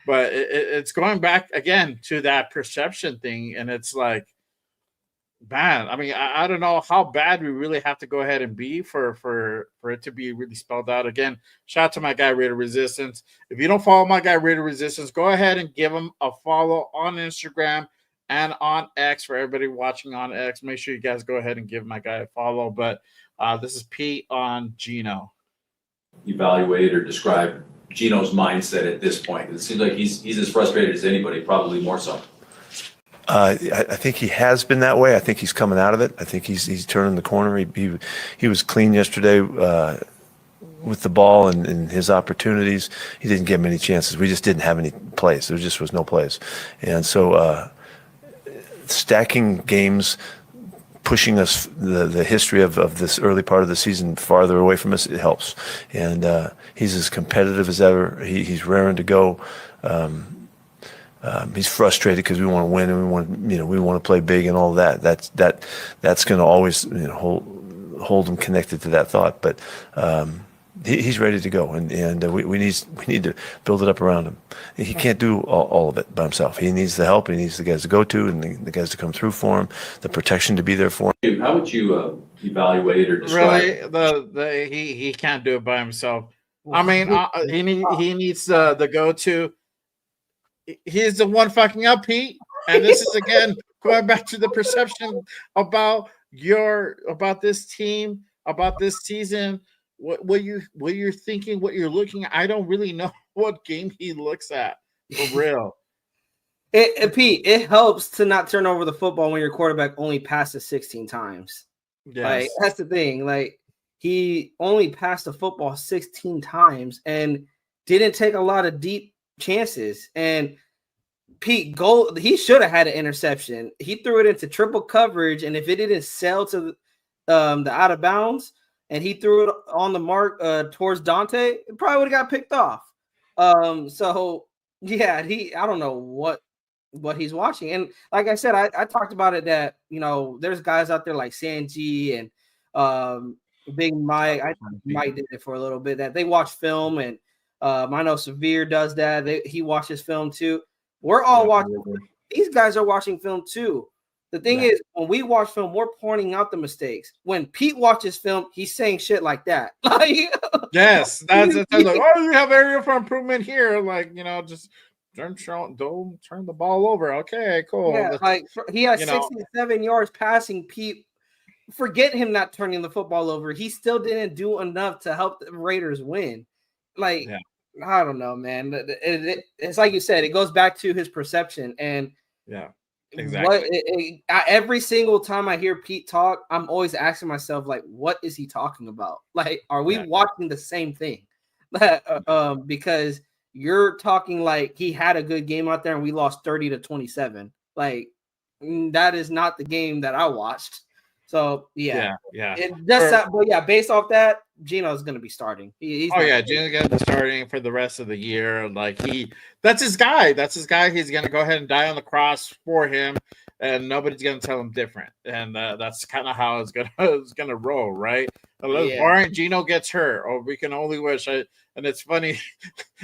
But it's going back again to that perception thing. And it's like, man, I mean, I don't know how bad we really have to go ahead and be for it to be really spelled out. Again, shout out to my guy, Raider Resistance. If you don't follow my guy, Raider Resistance, go ahead and give him a follow on Instagram and on X. For everybody watching on X, make sure you guys go ahead and give my guy a follow. But this is Pete on Geno. Evaluate or describe Geno's mindset at this point. It seems like he's as frustrated as anybody, probably more so. I think he has been that way. I think he's coming out of it. I think he's turning the corner. He was clean yesterday with the ball and his opportunities. He didn't get many chances. We just didn't have any plays. There just was no plays. And so stacking games, pushing us the history of this early part of the season farther away from us, it helps. And he's as competitive as ever. He's raring to go. He's frustrated because we want to win and we want to play big and all that. That's going to always hold him connected to that thought. But he's ready to go, and we need to build it up around him. He can't do all of it by himself. He needs the help. He needs the guys to go to and the guys to come through for him, the protection to be there for him. How would you evaluate or describe? Really, he can't do it by himself. I mean, he needs the go-to. He's the one fucking up, Pete. And this is again going back to the perception about this team, about this season. What you're thinking, what you're looking at. I don't really know what game he looks at for real. Pete, it helps to not turn over the football when your quarterback only passes 16 times. Like, that's the thing. Like, he only passed the football 16 times and didn't take a lot of deep chances. And Pete Gold, he should have had an interception. He threw it into triple coverage, and if it didn't sail to the out of bounds, and he threw it on the mark towards Dante, it probably would have got picked off. So yeah, I don't know what he's watching. And like I said, I talked about it that, you know, there's guys out there like Sanji and Big Mike. Mike did it for a little bit, that they watch film, and I know Severe does that. He watches film too. We're all watching. These guys are watching film too. The thing is, when we watch film, we're pointing out the mistakes. When Pete watches film, he's saying shit like that. Like, yes, that's like, oh, you have area for improvement here. Like, you know, just don't turn the ball over. Okay, cool. Yeah, like he has 67 yards passing. Pete, forget him not turning the football over. He still didn't do enough to help the Raiders win. Like, I don't know, man. It's like you said, it goes back to his perception. And exactly. Every single time I hear Pete talk, I'm always asking myself, like, what is he talking about? Like, are we watching the same thing? Because you're talking like he had a good game out there and we lost 30-27. Like, that is not the game that I watched. So based off that, Gino's going to be starting. Gino's going to be starting for the rest of the year. Like, that's his guy. He's going to go ahead and die on the cross for him, and nobody's going to tell him different. And that's kind of how it's going to roll, right? Unless Gino gets hurt, or we can only wish. And it's funny.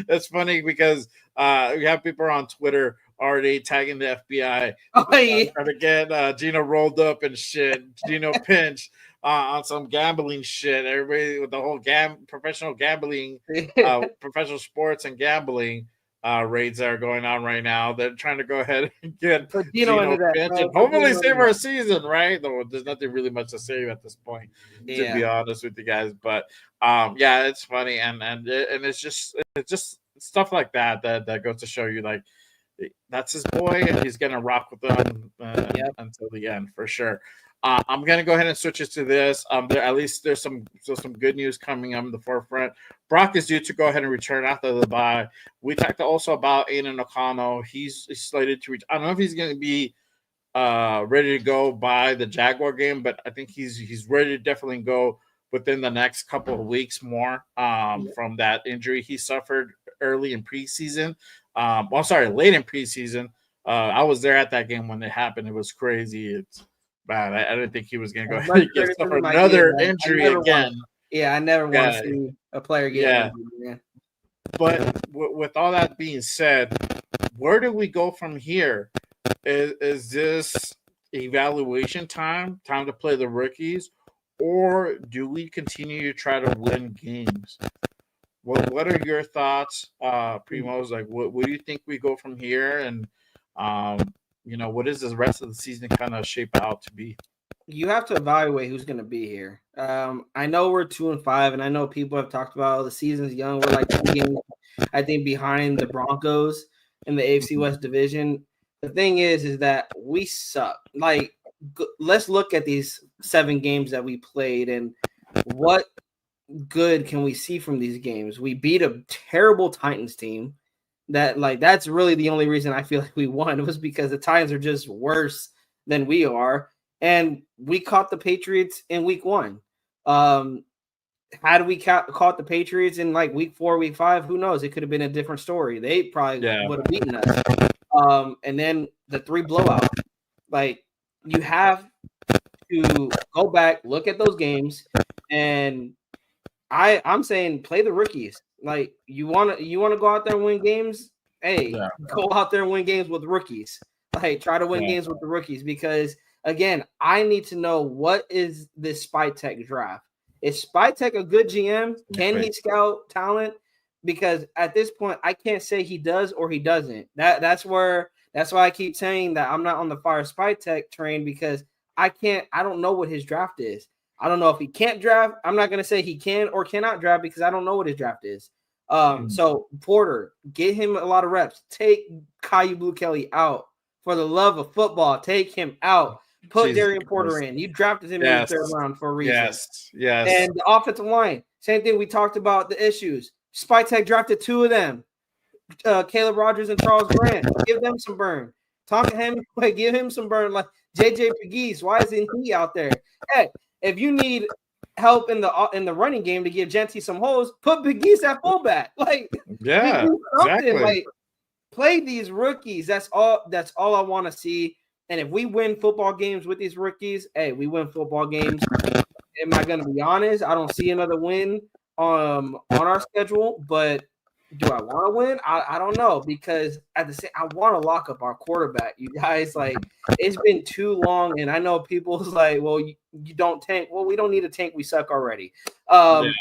It's funny because we have people on Twitter already tagging the FBI trying to get Gino rolled up and shit. Gino pinched on some gambling shit. Everybody with the whole professional gambling, professional sports and gambling raids that are going on right now. They're trying to go ahead and get Gino pinched and hopefully save our season, right? Though there's nothing really much to save at this point, to be honest with you guys. But it's funny, and it's just stuff like that goes to show you, like, that's his boy, and he's gonna rock with them until the end for sure. I'm gonna go ahead and switch it to this. At least there's some good news coming up in the forefront. Brock is due to go ahead and return after the bye. We talked also about Aiden O'Connell. He's slated to reach. I don't know if he's gonna be ready to go by the Jaguar game, but I think he's ready to definitely go within the next couple of weeks more from that injury he suffered early in preseason. Late in preseason. I was there at that game when it happened. It was crazy. It's bad. I didn't think he was going to go ahead and get another injury again. I never want to see a player get injured. But with all that being said, where do we go from here? Is this evaluation time to play the rookies, or do we continue to try to win games? What are your thoughts, Primos? Like, what do you think we go from here? And, what is the rest of the season kind of shape out to be? You have to evaluate who's going to be here. I know we're 2-5, and I know people have talked about the season's young. We're like 2 games, I think, behind the Broncos in the AFC West division. The thing is that we suck. Like, let's look at these 7 games that we played, and what good can we see from these games? We beat a terrible Titans team. That's really the only reason I feel like we won. It was because the Titans are just worse than we are, and we caught the Patriots in week 1. Had we caught the Patriots in like week 4, week 5, who knows? It could have been a different story. They probably would have beaten us. And then the 3 blowout. Like, you have to go back, look at those games, and I'm saying play the rookies. Like, you want to go out there and win games? Hey, go out there and win games with rookies. Like, try to win games with the rookies, because again, I need to know, what is this Spytek draft? Is Spytek a good GM? Can he scout talent? Because at this point, I can't say he does or he doesn't. That's why I keep saying that I'm not on the fire Spytek train, because I don't know what his draft is. I don't know if he can't draft. I'm not going to say he can or cannot draft, because I don't know what his draft is. So Porter, get him a lot of reps. Take Caillou Blue Kelly out. For the love of football, take him out. Put Jesus Darian Porter Christ. in. You drafted him in Yes. the 3rd round for a reason. Yes. And the offensive line, same thing. We talked about the issues. Spytech drafted 2 of them, Caleb Rogers and Charles Grant. Give them some burn. Talk to him, give him some burn. Like JJ Pegues, why isn't he out there? Hey, if you need help in the running game to give Genty some holes, put Pegues at fullback. Like, Yeah, do something. exactly. Like, play these rookies. That's all I want to see. And if we win football games with these rookies, hey, we win football games. Am I going to be honest? I don't see another win on our schedule, but do I want to win? I don't know, because at the same, I want to lock up our quarterback. You guys, like, it's been too long, and I know people's like, well, you don't tank. Well, we don't need a tank. We suck already. I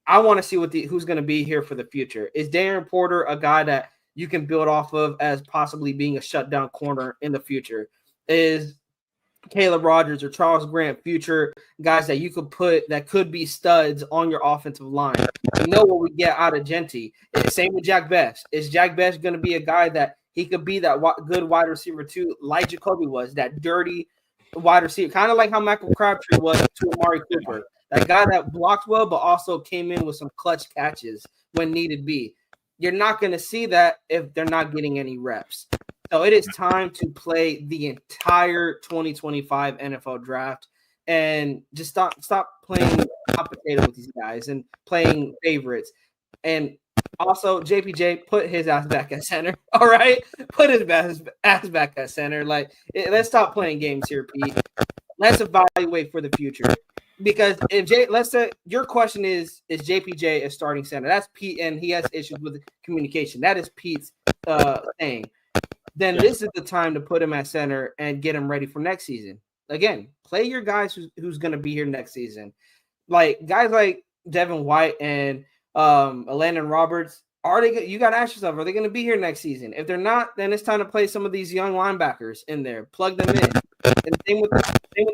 want to see who's going to be here for the future. Is Darren Porter a guy that you can build off of as possibly being a shutdown corner in the future? Is Caleb Rogers or Charles Grant future guys that you could put that could be studs on your offensive line? We know what we get out of Genty. Same with Jack Best. Is Jack Best going to be a guy that he could be that good wide receiver too, like Jacoby was, that dirty wide receiver, kind of like how Michael Crabtree was to Amari Cooper, that guy that blocked well but also came in with some clutch catches when needed be. You're not going to see that if they're not getting any reps. So it is time to play the entire 2025 NFL draft and just stop playing complicated with these guys and playing favorites. And also, JPJ, put his ass back at center. All right, put his ass back at center. Like, let's stop playing games here, Pete. Let's evaluate for the future. Because let's say your question is JPJ a starting center? That's Pete, and he has issues with communication. That is Pete's thing. Then this is the time to put him at center and get him ready for next season. Again, play your guys who's going to be here next season. Like guys like Devin White and Landon Roberts. You got to ask yourself, are they going to be here next season? If they're not, then it's time to play some of these young linebackers in there. Plug them in. And same with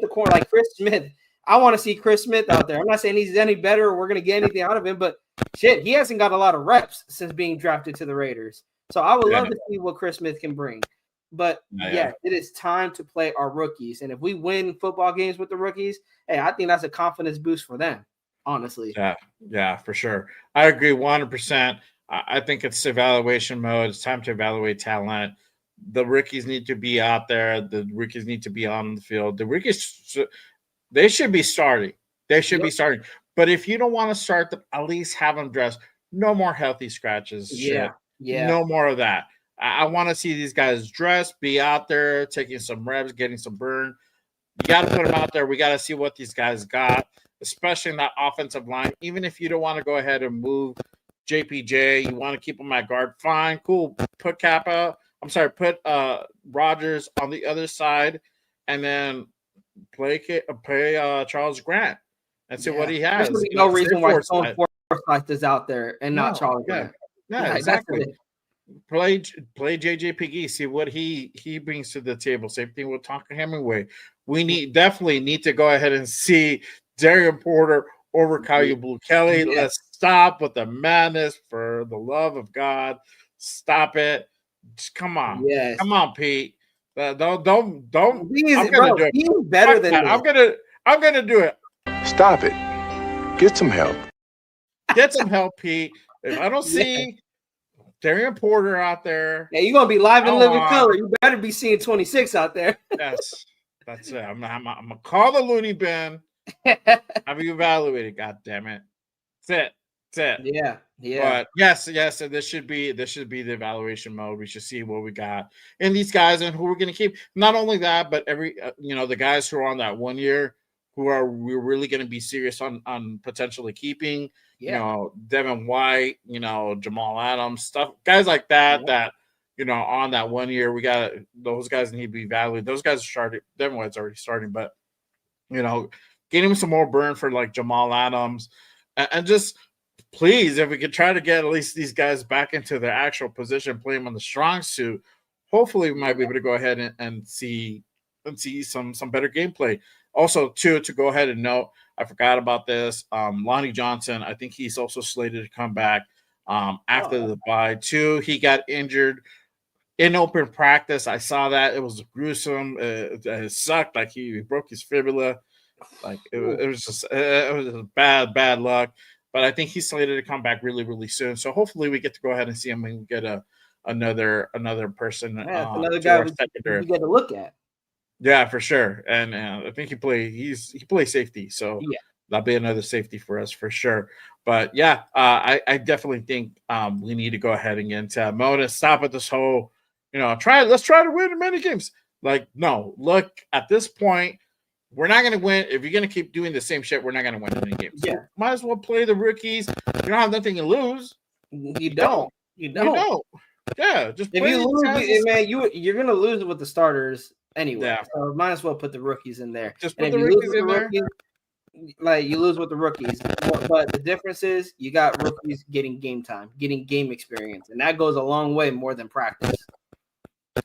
the corner, like Chris Smith. I want to see Chris Smith out there. I'm not saying he's any better or we're going to get anything out of him, but shit, he hasn't got a lot of reps since being drafted to the Raiders. So I would love to see what Chris Smith can bring. But it is time to play our rookies. And if we win football games with the rookies, hey, I think that's a confidence boost for them, honestly. Yeah, for sure. I agree 100%. I think it's evaluation mode. It's time to evaluate talent. The rookies need to be out there. The rookies need to be on the field. The rookies, they should be starting. They should be starting. But if you don't want to start them, at least have them dressed. No more healthy scratches. Yeah. No more of that. I want to see these guys dressed, be out there, taking some reps, getting some burn. You got to put them out there. We got to see what these guys got, especially in that offensive line. Even if you don't want to go ahead and move JPJ, you want to keep them at guard, fine, cool. Put Rogers on the other side, and then play Charles Grant and see what he has. There's no reason why Stone Forsythe is out there and not Charles Grant. Yeah, exactly. Play JJ Pegues, see what he brings to the table. Same thing with Tonka Hemingway. We definitely need to go ahead and see Darian Porter over Kyle Blue Kelly. Yeah. Let's stop with the madness, for the love of God. Stop it. Just come on. Yes. Come on, Pete. Don't. He's better than that. I'm gonna do it. Stop it. Get some help. Get some help, Pete. If I don't see Darian Porter out there, you're gonna be live in living color. You better be seeing 26 out there. Yes, that's it. I'm gonna call the loony bin. Have you evaluated? God damn it. That's it. Yeah. But yes, and this should be the evaluation mode. We should see what we got in these guys and who we're going to keep. Not only that, but every the guys who are on that 1 year, we're really going to be serious on potentially keeping. Yeah. Devin White, Jamal Adams, guys like that. That on that 1 year, we got those guys need to be evaluated. Those guys are started. Devin White's already starting, but getting him some more burn for like Jamal Adams, and just. Please, if we could try to get at least these guys back into their actual position, play them on the strong suit, hopefully we might be able to go ahead and see some better gameplay. Also, too, to go ahead and note, I forgot about this. Lonnie Johnson, I think he's also slated to come back after the bye, too. He got injured in open practice. I saw that. It was gruesome. It sucked. Like he broke his fibula. Like it was just it was just bad luck. But I think he's slated to come back really, really soon. So hopefully we get to go ahead and see him and get another person Yeah, it's another to guy our we secondary. get to look at. Yeah, for sure. And I think he plays safety. So Yeah. that'll be another safety for us for sure. But yeah, I definitely think we need to go ahead and get into Mona. Stop at this whole, let's try to win many games. Like, no, look, at this point, we're not going to win. If you're going to keep doing the same shit, we're not going to win any games. Yeah. So might as well play the rookies. You don't have nothing to lose. You don't. Yeah, just if play you lose, guys. man, you're gonna lose with the starters anyway. Yeah. So might as well put the rookies in there. Just And put if the you lose rookies with in the there. rookies, like you lose with the rookies. But the difference is you got rookies getting game time, getting game experience, and that goes a long way more than practice.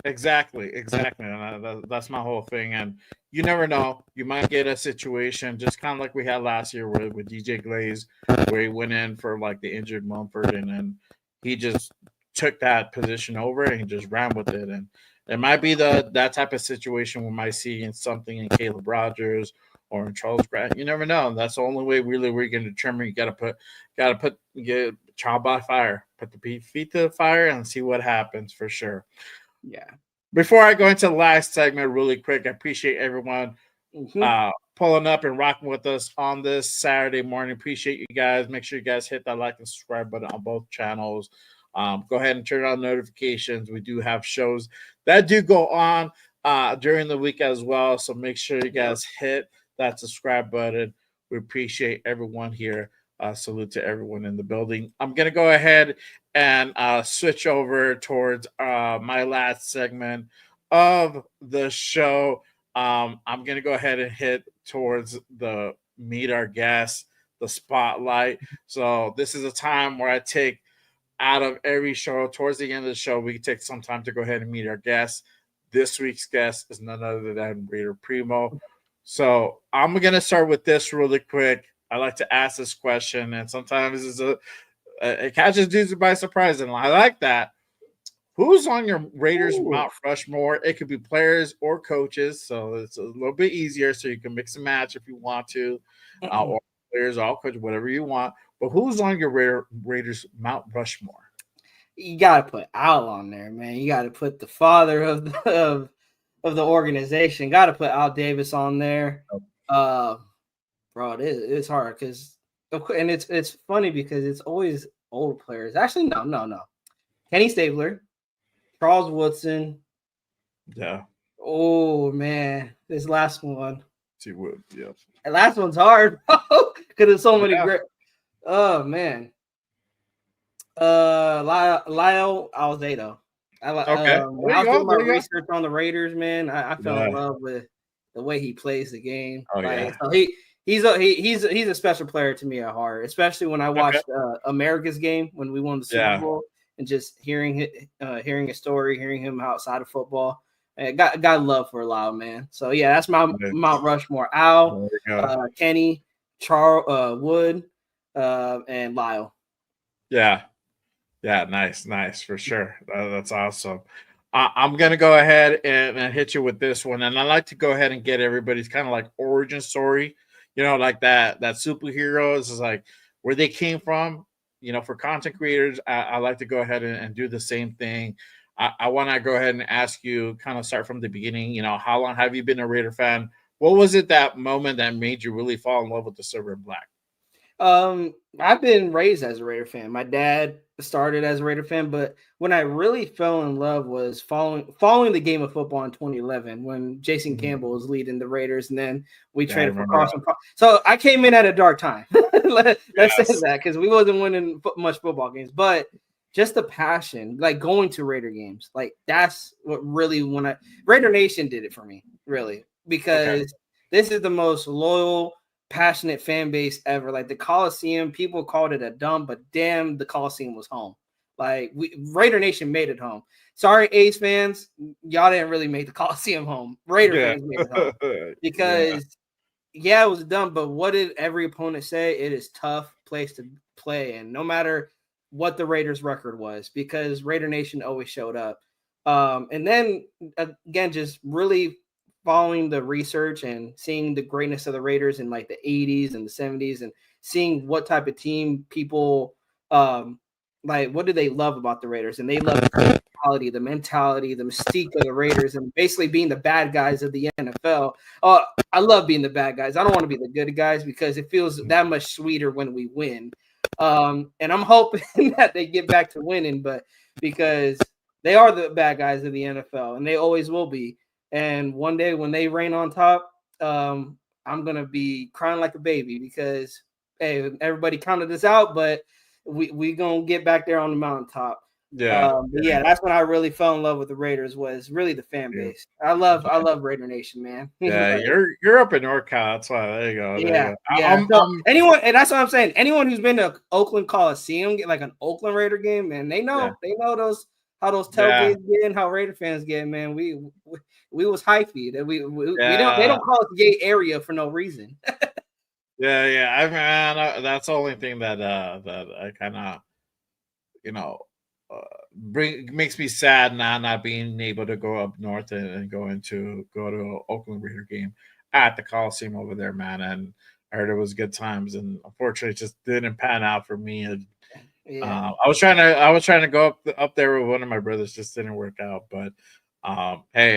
Exactly. And that's my whole thing. And you never know. You might get a situation just kind of like we had last year with DJ Glaze, where he went in for like the injured Mumford, and then he just took that position over and he just ran with it. And it might be that type of situation we might see in something in Caleb Rogers or in Charles Grant. You never know. That's the only way really we're going to determine. You got to get trial by fire, put the feet to the fire and see what happens for sure. Yeah. Before I go into the last segment really quick, I appreciate everyone pulling up and rocking with us on this Saturday morning. Appreciate you guys. Make sure you guys hit that like and subscribe button on both channels. Go ahead and turn on notifications. We do have shows that do go on during the week as well. So make sure you guys hit that subscribe button. We appreciate everyone here. Salute to everyone in the building. I'm going to go ahead and switch over towards my last segment of the show. I'm going to go ahead and hit towards the meet our guests, the spotlight. So this is a time where I take out of every show towards the end of the show, we take some time to go ahead and meet our guests. This week's guest is none other than Raider Primo. So I'm going to start with this really quick. I like to ask this question, and sometimes it catches dudes by surprise, and I like that. Who's on your Raiders Mount Rushmore? It could be players or coaches, so it's a little bit easier. So you can mix and match if you want to, or players, all coaches, whatever you want. But who's on your Raiders Mount Rushmore? You got to put Al on there, man. You got to put the father of the organization. Got to put Al Davis on there. Bro, it's hard because, and it's funny because it's always old players. Actually, no. Kenny Stabler, Charles Woodson. Yeah. Oh man, this last one. T. Wood. Yeah. And last one's hard because there's so many great. Oh man. Lyle Alzado. Okay. When I was doing my research on the Raiders, man, I fell in love with the way he plays the game. Oh yeah. So he's a special player to me at heart, especially when I watched America's game when we won the Super Bowl, and just hearing his story, hearing him outside of football. I got love for Lyle, man. So yeah, that's my Mount Rushmore. Al, Kenny, Charles, Wood, and Lyle. Yeah, nice for sure. That's awesome. I'm gonna go ahead and hit you with this one, and I like to go ahead and get everybody's kind of like origin story. Like that superheroes is like where they came from. For content creators, I like to go ahead and do the same thing. I want to go ahead and ask you, kind of start from the beginning. How long have you been a Raider fan? What was it that moment that made you really fall in love with the silver and black? I've been raised as a Raider fan. My dad started as a Raider fan, but when I really fell in love was following the game of football in 2011 when Jason Campbell was leading the Raiders, and then we traded for Carson. So I came in at a dark time. Let's say that, because we wasn't winning much football games, but just the passion, like going to Raider games, like that's what really Raider Nation did it for me, really, because this is the most loyal, passionate fan base ever. Like the Coliseum, people called it a dump, but damn, the Coliseum was home. Like Raider Nation made it home. Sorry, Ace fans, y'all didn't really make the Coliseum home. Raider fans made it home because it was dumb. But what did every opponent say? It is tough place to play, and no matter what the Raiders record was, because Raider Nation always showed up. And then again, just really following the research and seeing the greatness of the Raiders in like the 80s and the 70s and seeing what type of team people like what do they love about the Raiders, and they love the mentality, the mystique of the Raiders, and basically being the bad guys of the NFL. I love being the bad guys. I don't want to be the good guys because it feels that much sweeter when we win. And I'm hoping that they get back to winning, but because they are the bad guys of the NFL and they always will be. And one day when they reign on top, I'm gonna be crying like a baby because hey, everybody counted us out, but we gonna get back there on the mountaintop. Yeah, that's when I really fell in love with the Raiders. Was really the fan base. I love Raider Nation, man. Yeah, Like, you're up in NorCal. That's why. There you go. yeah, yeah. So anyone, and that's what I'm saying. Anyone who's been to Oakland Coliseum, get like an Oakland Raider game, man, they know those how those tailgates get and how Raider fans get. Man, we was hyphy. That we don't they don't call us gay area for no reason. Yeah. I mean, that's the only thing that I kind of, makes me sad now not being able to go up north and go to Oakland Raider game at the Coliseum over there, man. And I heard it was good times, and unfortunately, it just didn't pan out for me. And I was trying to go up there with one of my brothers, just didn't work out. But hey,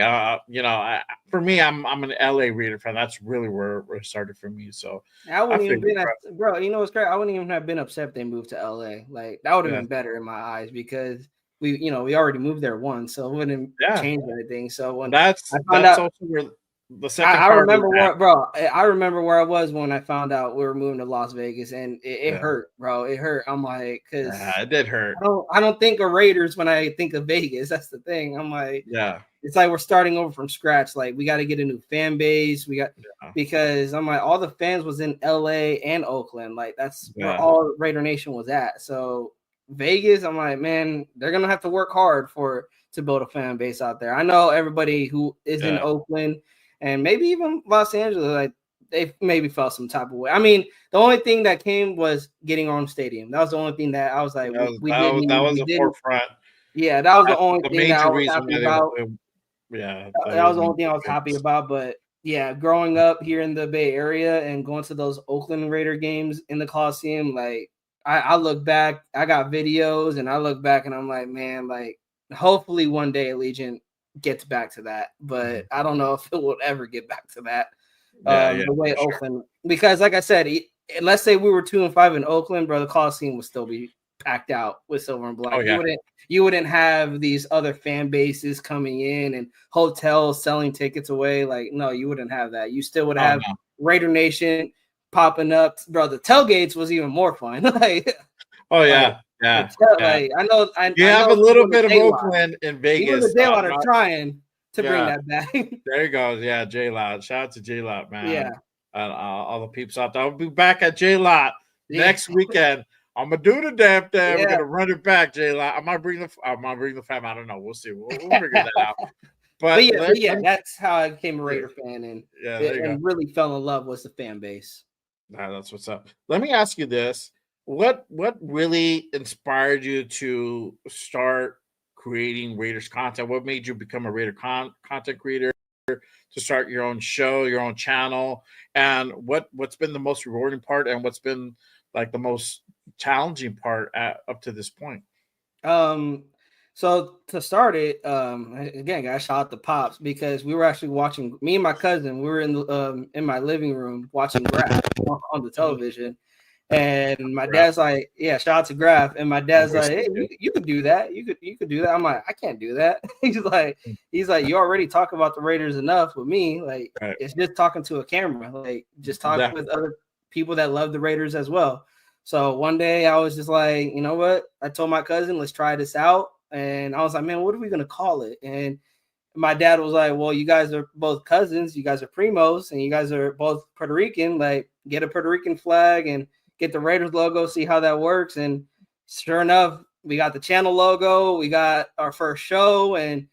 for me, I'm an LA Raider fan. That's really where it started for me. So I wouldn't even been bro. You know what's great? I wouldn't even have been upset if they moved to LA. Like that would have been better in my eyes because we already moved there once, so it wouldn't change anything. So when that's also where the second I remember I remember where I was when I found out we were moving to Las Vegas, and it hurt, bro. It hurt. I'm like, because it did hurt. I don't think of Raiders when I think of Vegas. That's the thing. I'm like, it's like we're starting over from scratch. Like we got to get a new fan base. Because I'm like, all the fans was in LA and Oakland. Like that's where all Raider Nation was at. So Vegas, I'm like, man, they're gonna have to work hard to build a fan base out there. I know everybody who is in Oakland and maybe even Los Angeles, like they maybe felt some type of way. I mean, the only thing that came was getting our own stadium. That was the only thing that I was like, that was the forefront. Yeah, that was the only thing that I was happy about. That was the only thing I was happy about. But yeah, growing up here in the Bay Area and going to those Oakland Raider games in the Coliseum, like I look back, I got videos, and I look back and I'm like, man, like hopefully one day Allegiant gets back to that, but I don't know if it will ever get back to that. The way Oakland, because like I said, let's say we were 2-5 in Oakland, bro, the Coliseum would still be packed out with silver and black. You wouldn't have these other fan bases coming in and hotels selling tickets away. Like, no, you wouldn't have that. You still would have Raider Nation popping up, bro. The tailgates was even more fun. Like, like, like I know you have a little bit of Oakland in Vegas. Even the Daylight are trying to bring that back. There you go. Yeah, J-Lot. Shout out to J-Lot, man. Yeah. All the peeps out there. I'll be back at J-Lot next weekend. I'm gonna do the damn thing. We're gonna run it back, J-Lot. I might bring the fam. I don't know. We'll see. We'll figure that out. But that's how I became a Raider fan and really fell in love was the fan base. That's what's up. Let me ask you this. What really inspired you to start creating Raiders content? What made you become a Raider content creator, to start your own show, your own channel? And what's been the most rewarding part, and what's been like the most challenging part up to this point? So to start it, again, I shout out the Pops because we were actually watching, me and my cousin, we were in my living room watching Graph on the television. And my dad's like, yeah, shout out to Graph. And my dad's like, hey, you could do that. You could do that. I'm like, I can't do that. He's like, you already talk about the Raiders enough with me. Like, it's just talking to a camera. Like, just talking with other people that love the Raiders as well. So one day I was just like, you know what? I told my cousin, let's try this out. And I was like, man, what are we going to call it? And my dad was like, well, you guys are both cousins. You guys are primos, and you guys are both Puerto Rican. Like, get a Puerto Rican flag and get the Raiders logo, see how that works. And sure enough, we got the channel logo. We got our first show, and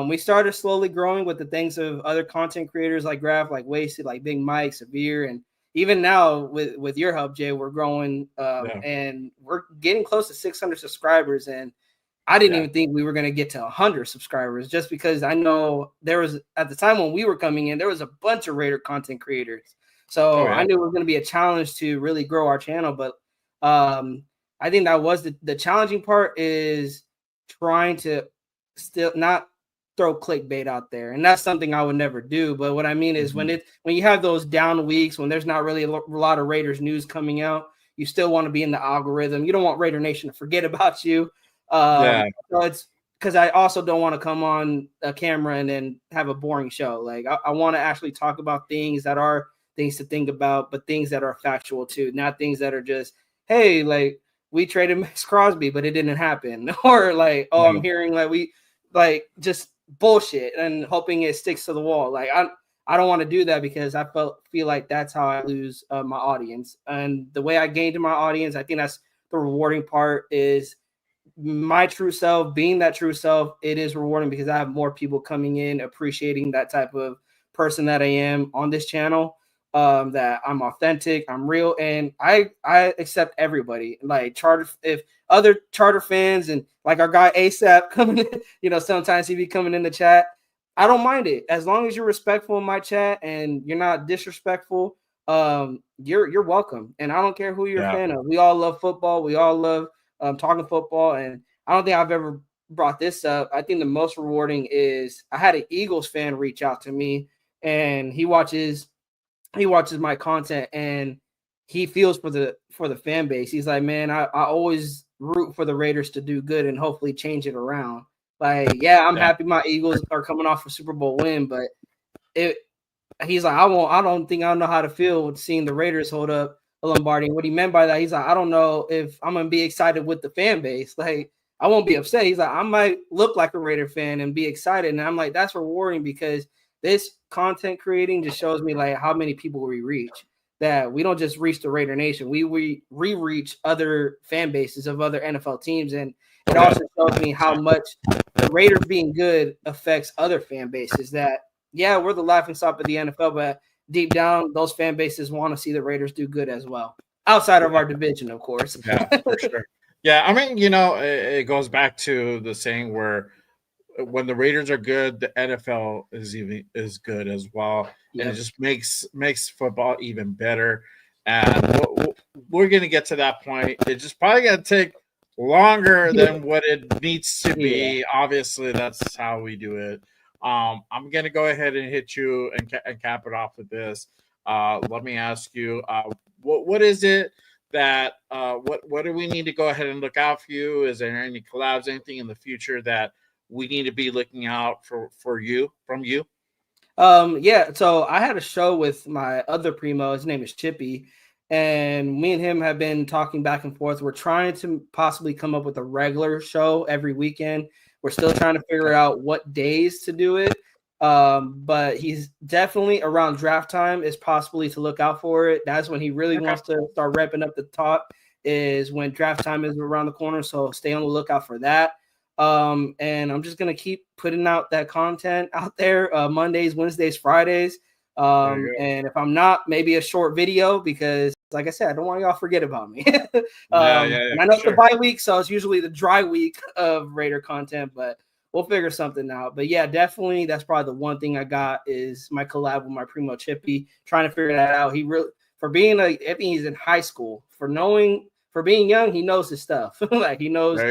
we started slowly growing with the things of other content creators like Graph, like Wasted, like Big Mike, Severe, and even now with your help, Jay, we're growing and we're getting close to 600 subscribers. And I didn't Yeah. even think we were going to get to 100 subscribers, just because I know there was, at the time when we were coming in, there was a bunch of Raider content creators. So Oh, yeah. I knew it was going to be a challenge to really grow our channel. But I think that was the challenging part, is trying to still not throw clickbait out there. And that's something I would never do. But what I mean is when you have those down weeks, when there's not really a lot of Raiders news coming out, you still want to be in the algorithm. You don't want Raider Nation to forget about you. Yeah. So it's because I also don't want to come on a camera and then have a boring show. Like I want to actually talk about things that are things to think about, but things that are factual too, not things that are just, hey, like we traded Max Crosby, but it didn't happen. Or like, oh, I'm hearing like we like just bullshit and hoping it sticks to the wall. Like I don't want to do that, because I feel like that's how I lose my audience. And the way I gained my audience, I think that's the rewarding part, is my true self, being that true self. It is rewarding because I have more people coming in appreciating that type of person that I am on this channel, that I'm authentic, I'm real, and I accept everybody. Like if other Charter fans and like our guy ASAP coming in, you know, sometimes he be coming in the chat, I don't mind it, as long as you're respectful in my chat and you're not disrespectful. You're welcome, and I don't care who you're a fan of. We all love football. We all love talking football, and I don't think I've ever brought this up. I think the most rewarding is I had an Eagles fan reach out to me, and he watches my content, and he feels for the fan base. He's like, man, I always root for the Raiders to do good and hopefully change it around. Like, yeah, I'm happy my Eagles are coming off a Super Bowl win, but he's like, I don't think I know how to feel with seeing the Raiders hold up a Lombardi. And what he meant by that, he's like, I don't know if I'm gonna be excited with the fan base. Like, I won't be upset. He's like, I might look like a Raider fan and be excited. And I'm like, that's rewarding, because this content creating just shows me like how many people we reach. That we don't just reach the Raider Nation, we reach other fan bases of other NFL teams. And it also shows me how much the Raiders being good affects other fan bases. That, yeah, we're the laughingstock of the NFL, but deep down, those fan bases want to see the Raiders do good as well, outside of our division, of course. Yeah, for sure. Yeah, I mean, you know, it goes back to the saying where when the Raiders are good, the NFL is good as well, and it just makes football even better. And we're gonna get to that point. It's just probably gonna take longer than what it needs to be. Obviously, that's how we do it. I'm gonna go ahead and hit you and cap it off with this. Let me ask you, what is it that what do we need to go ahead and look out for you? Is there any collabs, anything in the future that we need to be looking out for you from you? Yeah, so I had a show with my other primo. His name is Chippy, and me and him have been talking back and forth. We're trying to possibly come up with a regular show every weekend. We're still trying to figure out what days to do it. But he's definitely around draft time is possibly to look out for it. That's when he really wants to start repping up the top, is when draft time is around the corner. So stay on the lookout for that. And I'm just gonna keep putting out that content out there, Mondays, Wednesdays, Fridays. And if I'm not, maybe a short video, because like I said, I don't want y'all to forget about me. And I know it's the bye week, so it's usually the dry week of Raider content, but we'll figure something out. But yeah, definitely that's probably the one thing I got is my collab with my primo Chippy, trying to figure that out. He really, for being I think he's in high school, for being young, he knows his stuff. Like he knows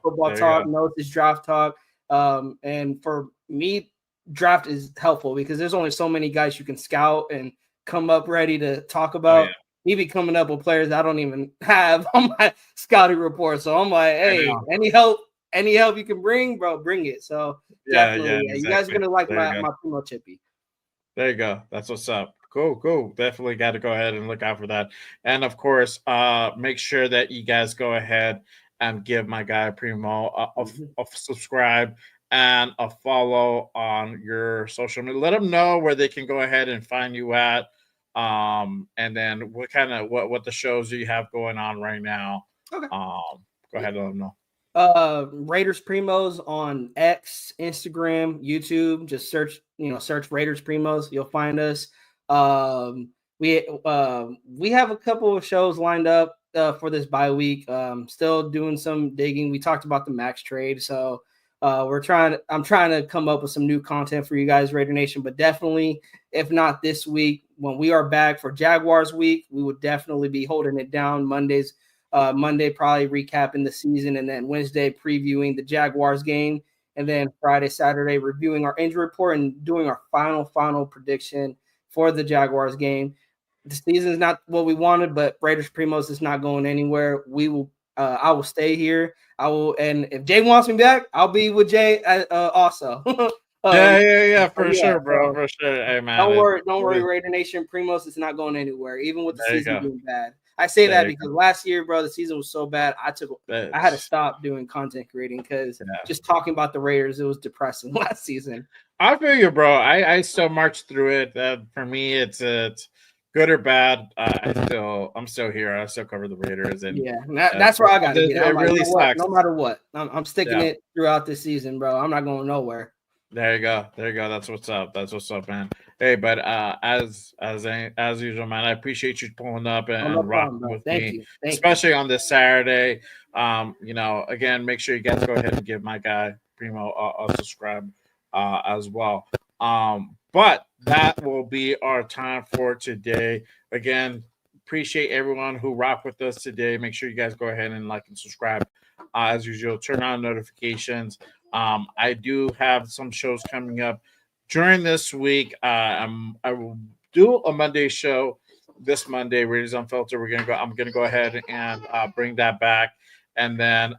football talk, knows his draft talk. And for me, draft is helpful because there's only so many guys you can scout and come up ready to talk about. He be coming up with players I don't even have on my scouting report. So I'm like, hey, any help you can bring, bro, bring it. So definitely, exactly. You guys are gonna like my primo Chippy. There you go. That's what's up. Cool. Definitely got to go ahead and look out for that. And of course, make sure that you guys go ahead and give my guy Primo a subscribe and a follow on your social media. Let them know where they can go ahead and find you at. And then what the shows you have going on right now. Okay. Go ahead and let them know. Raiders Primos on X, Instagram, YouTube. Just search Raiders Primos. You'll find us. We have a couple of shows lined up for this bye week. Still doing some digging. We talked about the Max trade, so I'm trying to come up with some new content for you guys, Raider Nation. But definitely, if not this week, when we are back for Jaguars week, we would definitely be holding it down. Monday probably recapping the season, and then Wednesday previewing the Jaguars game, and then Friday, Saturday reviewing our injury report and doing our final prediction for the Jaguars game. The season is not what we wanted, but Raiders Primos is not going anywhere. I will stay here. And if Jay wants me back, I'll be with Jay also. For sure, bro, for sure. Hey, man, don't worry, Raider Nation. Primos is not going anywhere, even with the season being bad. I say there that because last year, bro, the season was so bad. I had to stop doing content creating because just talking about the Raiders, it was depressing last season. I feel you, bro. I still march through it. For me, it's good or bad. I'm still here. I still cover the Raiders, and that's where I got to get. It really sucks. No matter what, I'm sticking it throughout this season, bro. I'm not going nowhere. There you go. That's what's up. Man. Hey, but as usual, man, I appreciate you pulling up and rocking with me, especially on this Saturday. Again, make sure you guys go ahead and give my guy Primo a subscribe as well. But that will be our time for today. Again, appreciate everyone who rocked with us today. Make sure you guys go ahead and like and subscribe. As usual, turn on notifications. I do have some shows coming up during this week. I will do a Monday show this Monday, Raiders Unfiltered. I'm gonna go ahead and bring that back, and then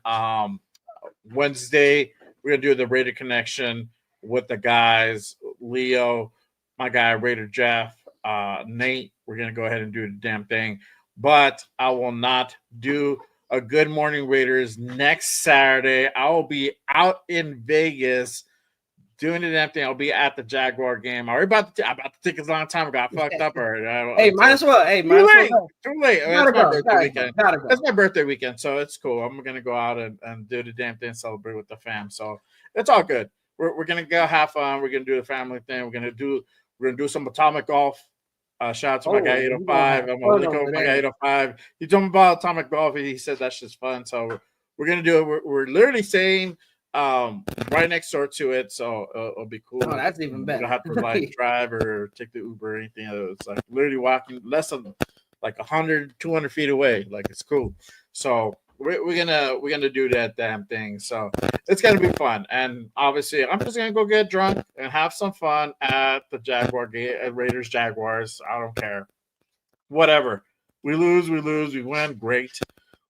Wednesday we're gonna do the Raider Connection with the guys, Leo, my guy Raider Jeff, Nate. We're gonna go ahead and do the damn thing, but I will not do a Good Morning Raiders next Saturday. I will be out in Vegas doing the damn thing. I'll be at the Jaguar game. I already bought the tickets a long time ago. I fucked up already. Hey, might as well. Too late. It's my birthday weekend. It's my birthday weekend, so it's cool. I'm gonna go out and do the damn thing, celebrate with the fam. So it's all good. We're gonna go have fun. We're gonna do the family thing. We're gonna do some atomic golf. Shout out to my guy 805. I'm gonna look over my guy 805. He told me about atomic golf. He said that's just fun. So we're gonna do it. We're literally staying right next door to it, so it'll be cool. Oh, that's even better. You don't have to drive or take the Uber or anything. It's like literally walking less than like 100, 200 feet away. Like it's cool. So we're gonna do that damn thing. So it's gonna be fun. And obviously, I'm just gonna go get drunk and have some fun at the Jaguar game, at Raiders Jaguars. I don't care. Whatever. We lose. We win. Great.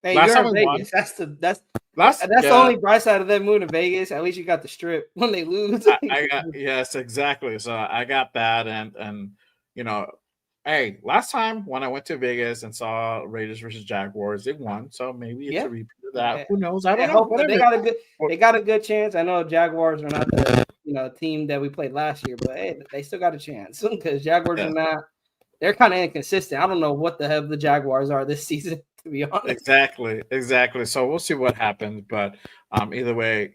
Hey, you're in Vegas. That's the only bright side of them moving to Vegas. At least you got the strip when they lose. Yes, exactly. So I got that, and hey, last time when I went to Vegas and saw Raiders versus Jaguars, they won. So maybe it's a repeat of that. Yeah. Who knows? I don't know. They got a good chance. I know Jaguars are not the team that we played last year, but hey, they still got a chance because Jaguars are not. They're kind of inconsistent. I don't know what the hell the Jaguars are this season, to be honest. Exactly. So we'll see what happens, but either way,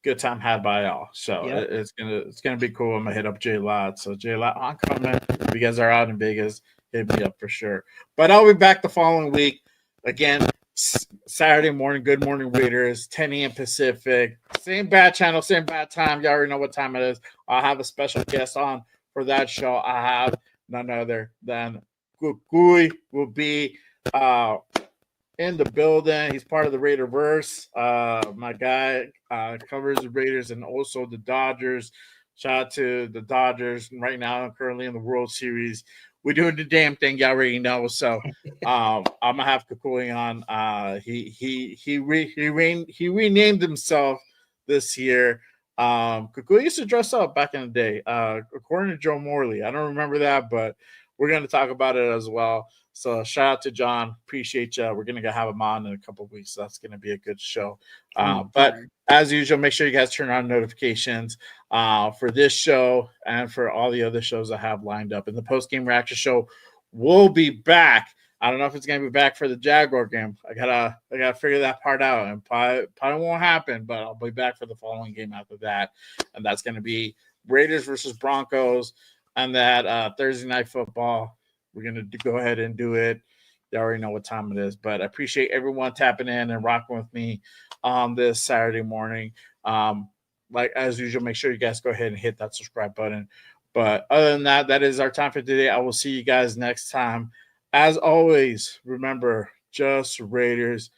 good time had by all. So it's gonna be cool. I'm gonna hit up J Lot. So J Lot, I'm coming. If you guys are out in Vegas, hit me up for sure. But I'll be back the following week again. Saturday morning, Good Morning Raiders, 10 a.m. Pacific. Same bad channel, same bad time. You already know what time it is. I'll have a special guest on for that show. I have none other than Kukui will be in the building. He's part of the Raiderverse. My guy covers the Raiders and also the Dodgers. Shout out to the Dodgers. Right now, I'm currently in the World Series. We're doing the damn thing, you already know. So I'm gonna have Kukui on. He renamed himself this year. Kukui used to dress up back in the day, according to Joe Morley. I don't remember that, but we're going to talk about it as well. So shout out to John. Appreciate you. We're going to have him on in a couple of weeks. So that's going to be a good show. But as usual, make sure you guys turn on notifications for this show and for all the other shows I have lined up. And the post-game reaction show will be back. I don't know if it's going to be back for the Jaguar game. I gotta figure that part out, and probably won't happen. But I'll be back for the following game after that, and that's going to be Raiders versus Broncos, and that Thursday night football. We're going to go ahead and do it. You already know what time it is. But I appreciate everyone tapping in and rocking with me on this Saturday morning. Like as usual, make sure you guys go ahead and hit that subscribe button. But other than that, that is our time for today. I will see you guys next time. As always, remember, just Raiders.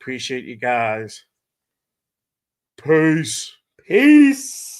Appreciate you guys. Peace. Peace.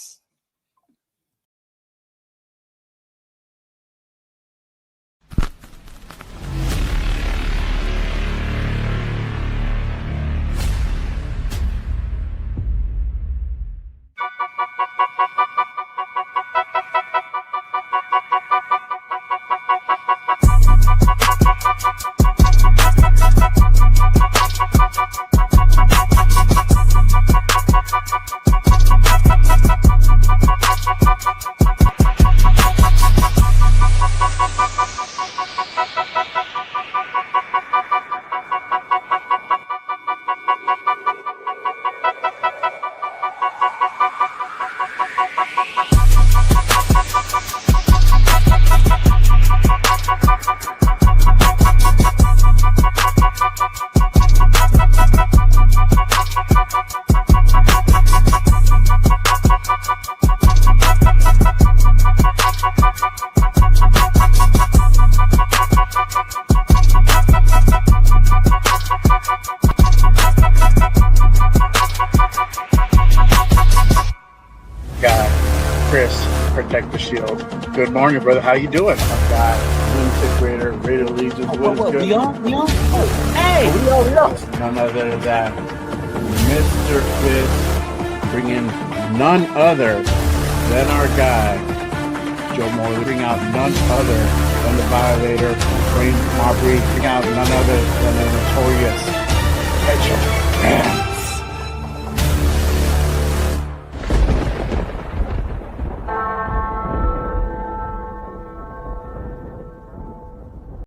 Protect the shield. Good morning, brother. How you doing? My guy, Lunatic Raider, Raider Legion. What is good? We on? Hey! We on. None other than Mr. Fist, bringing none other than our guy, Joe Moore, bring out none other than the Violator, Wayne Marbury, bring out none other than the Notorious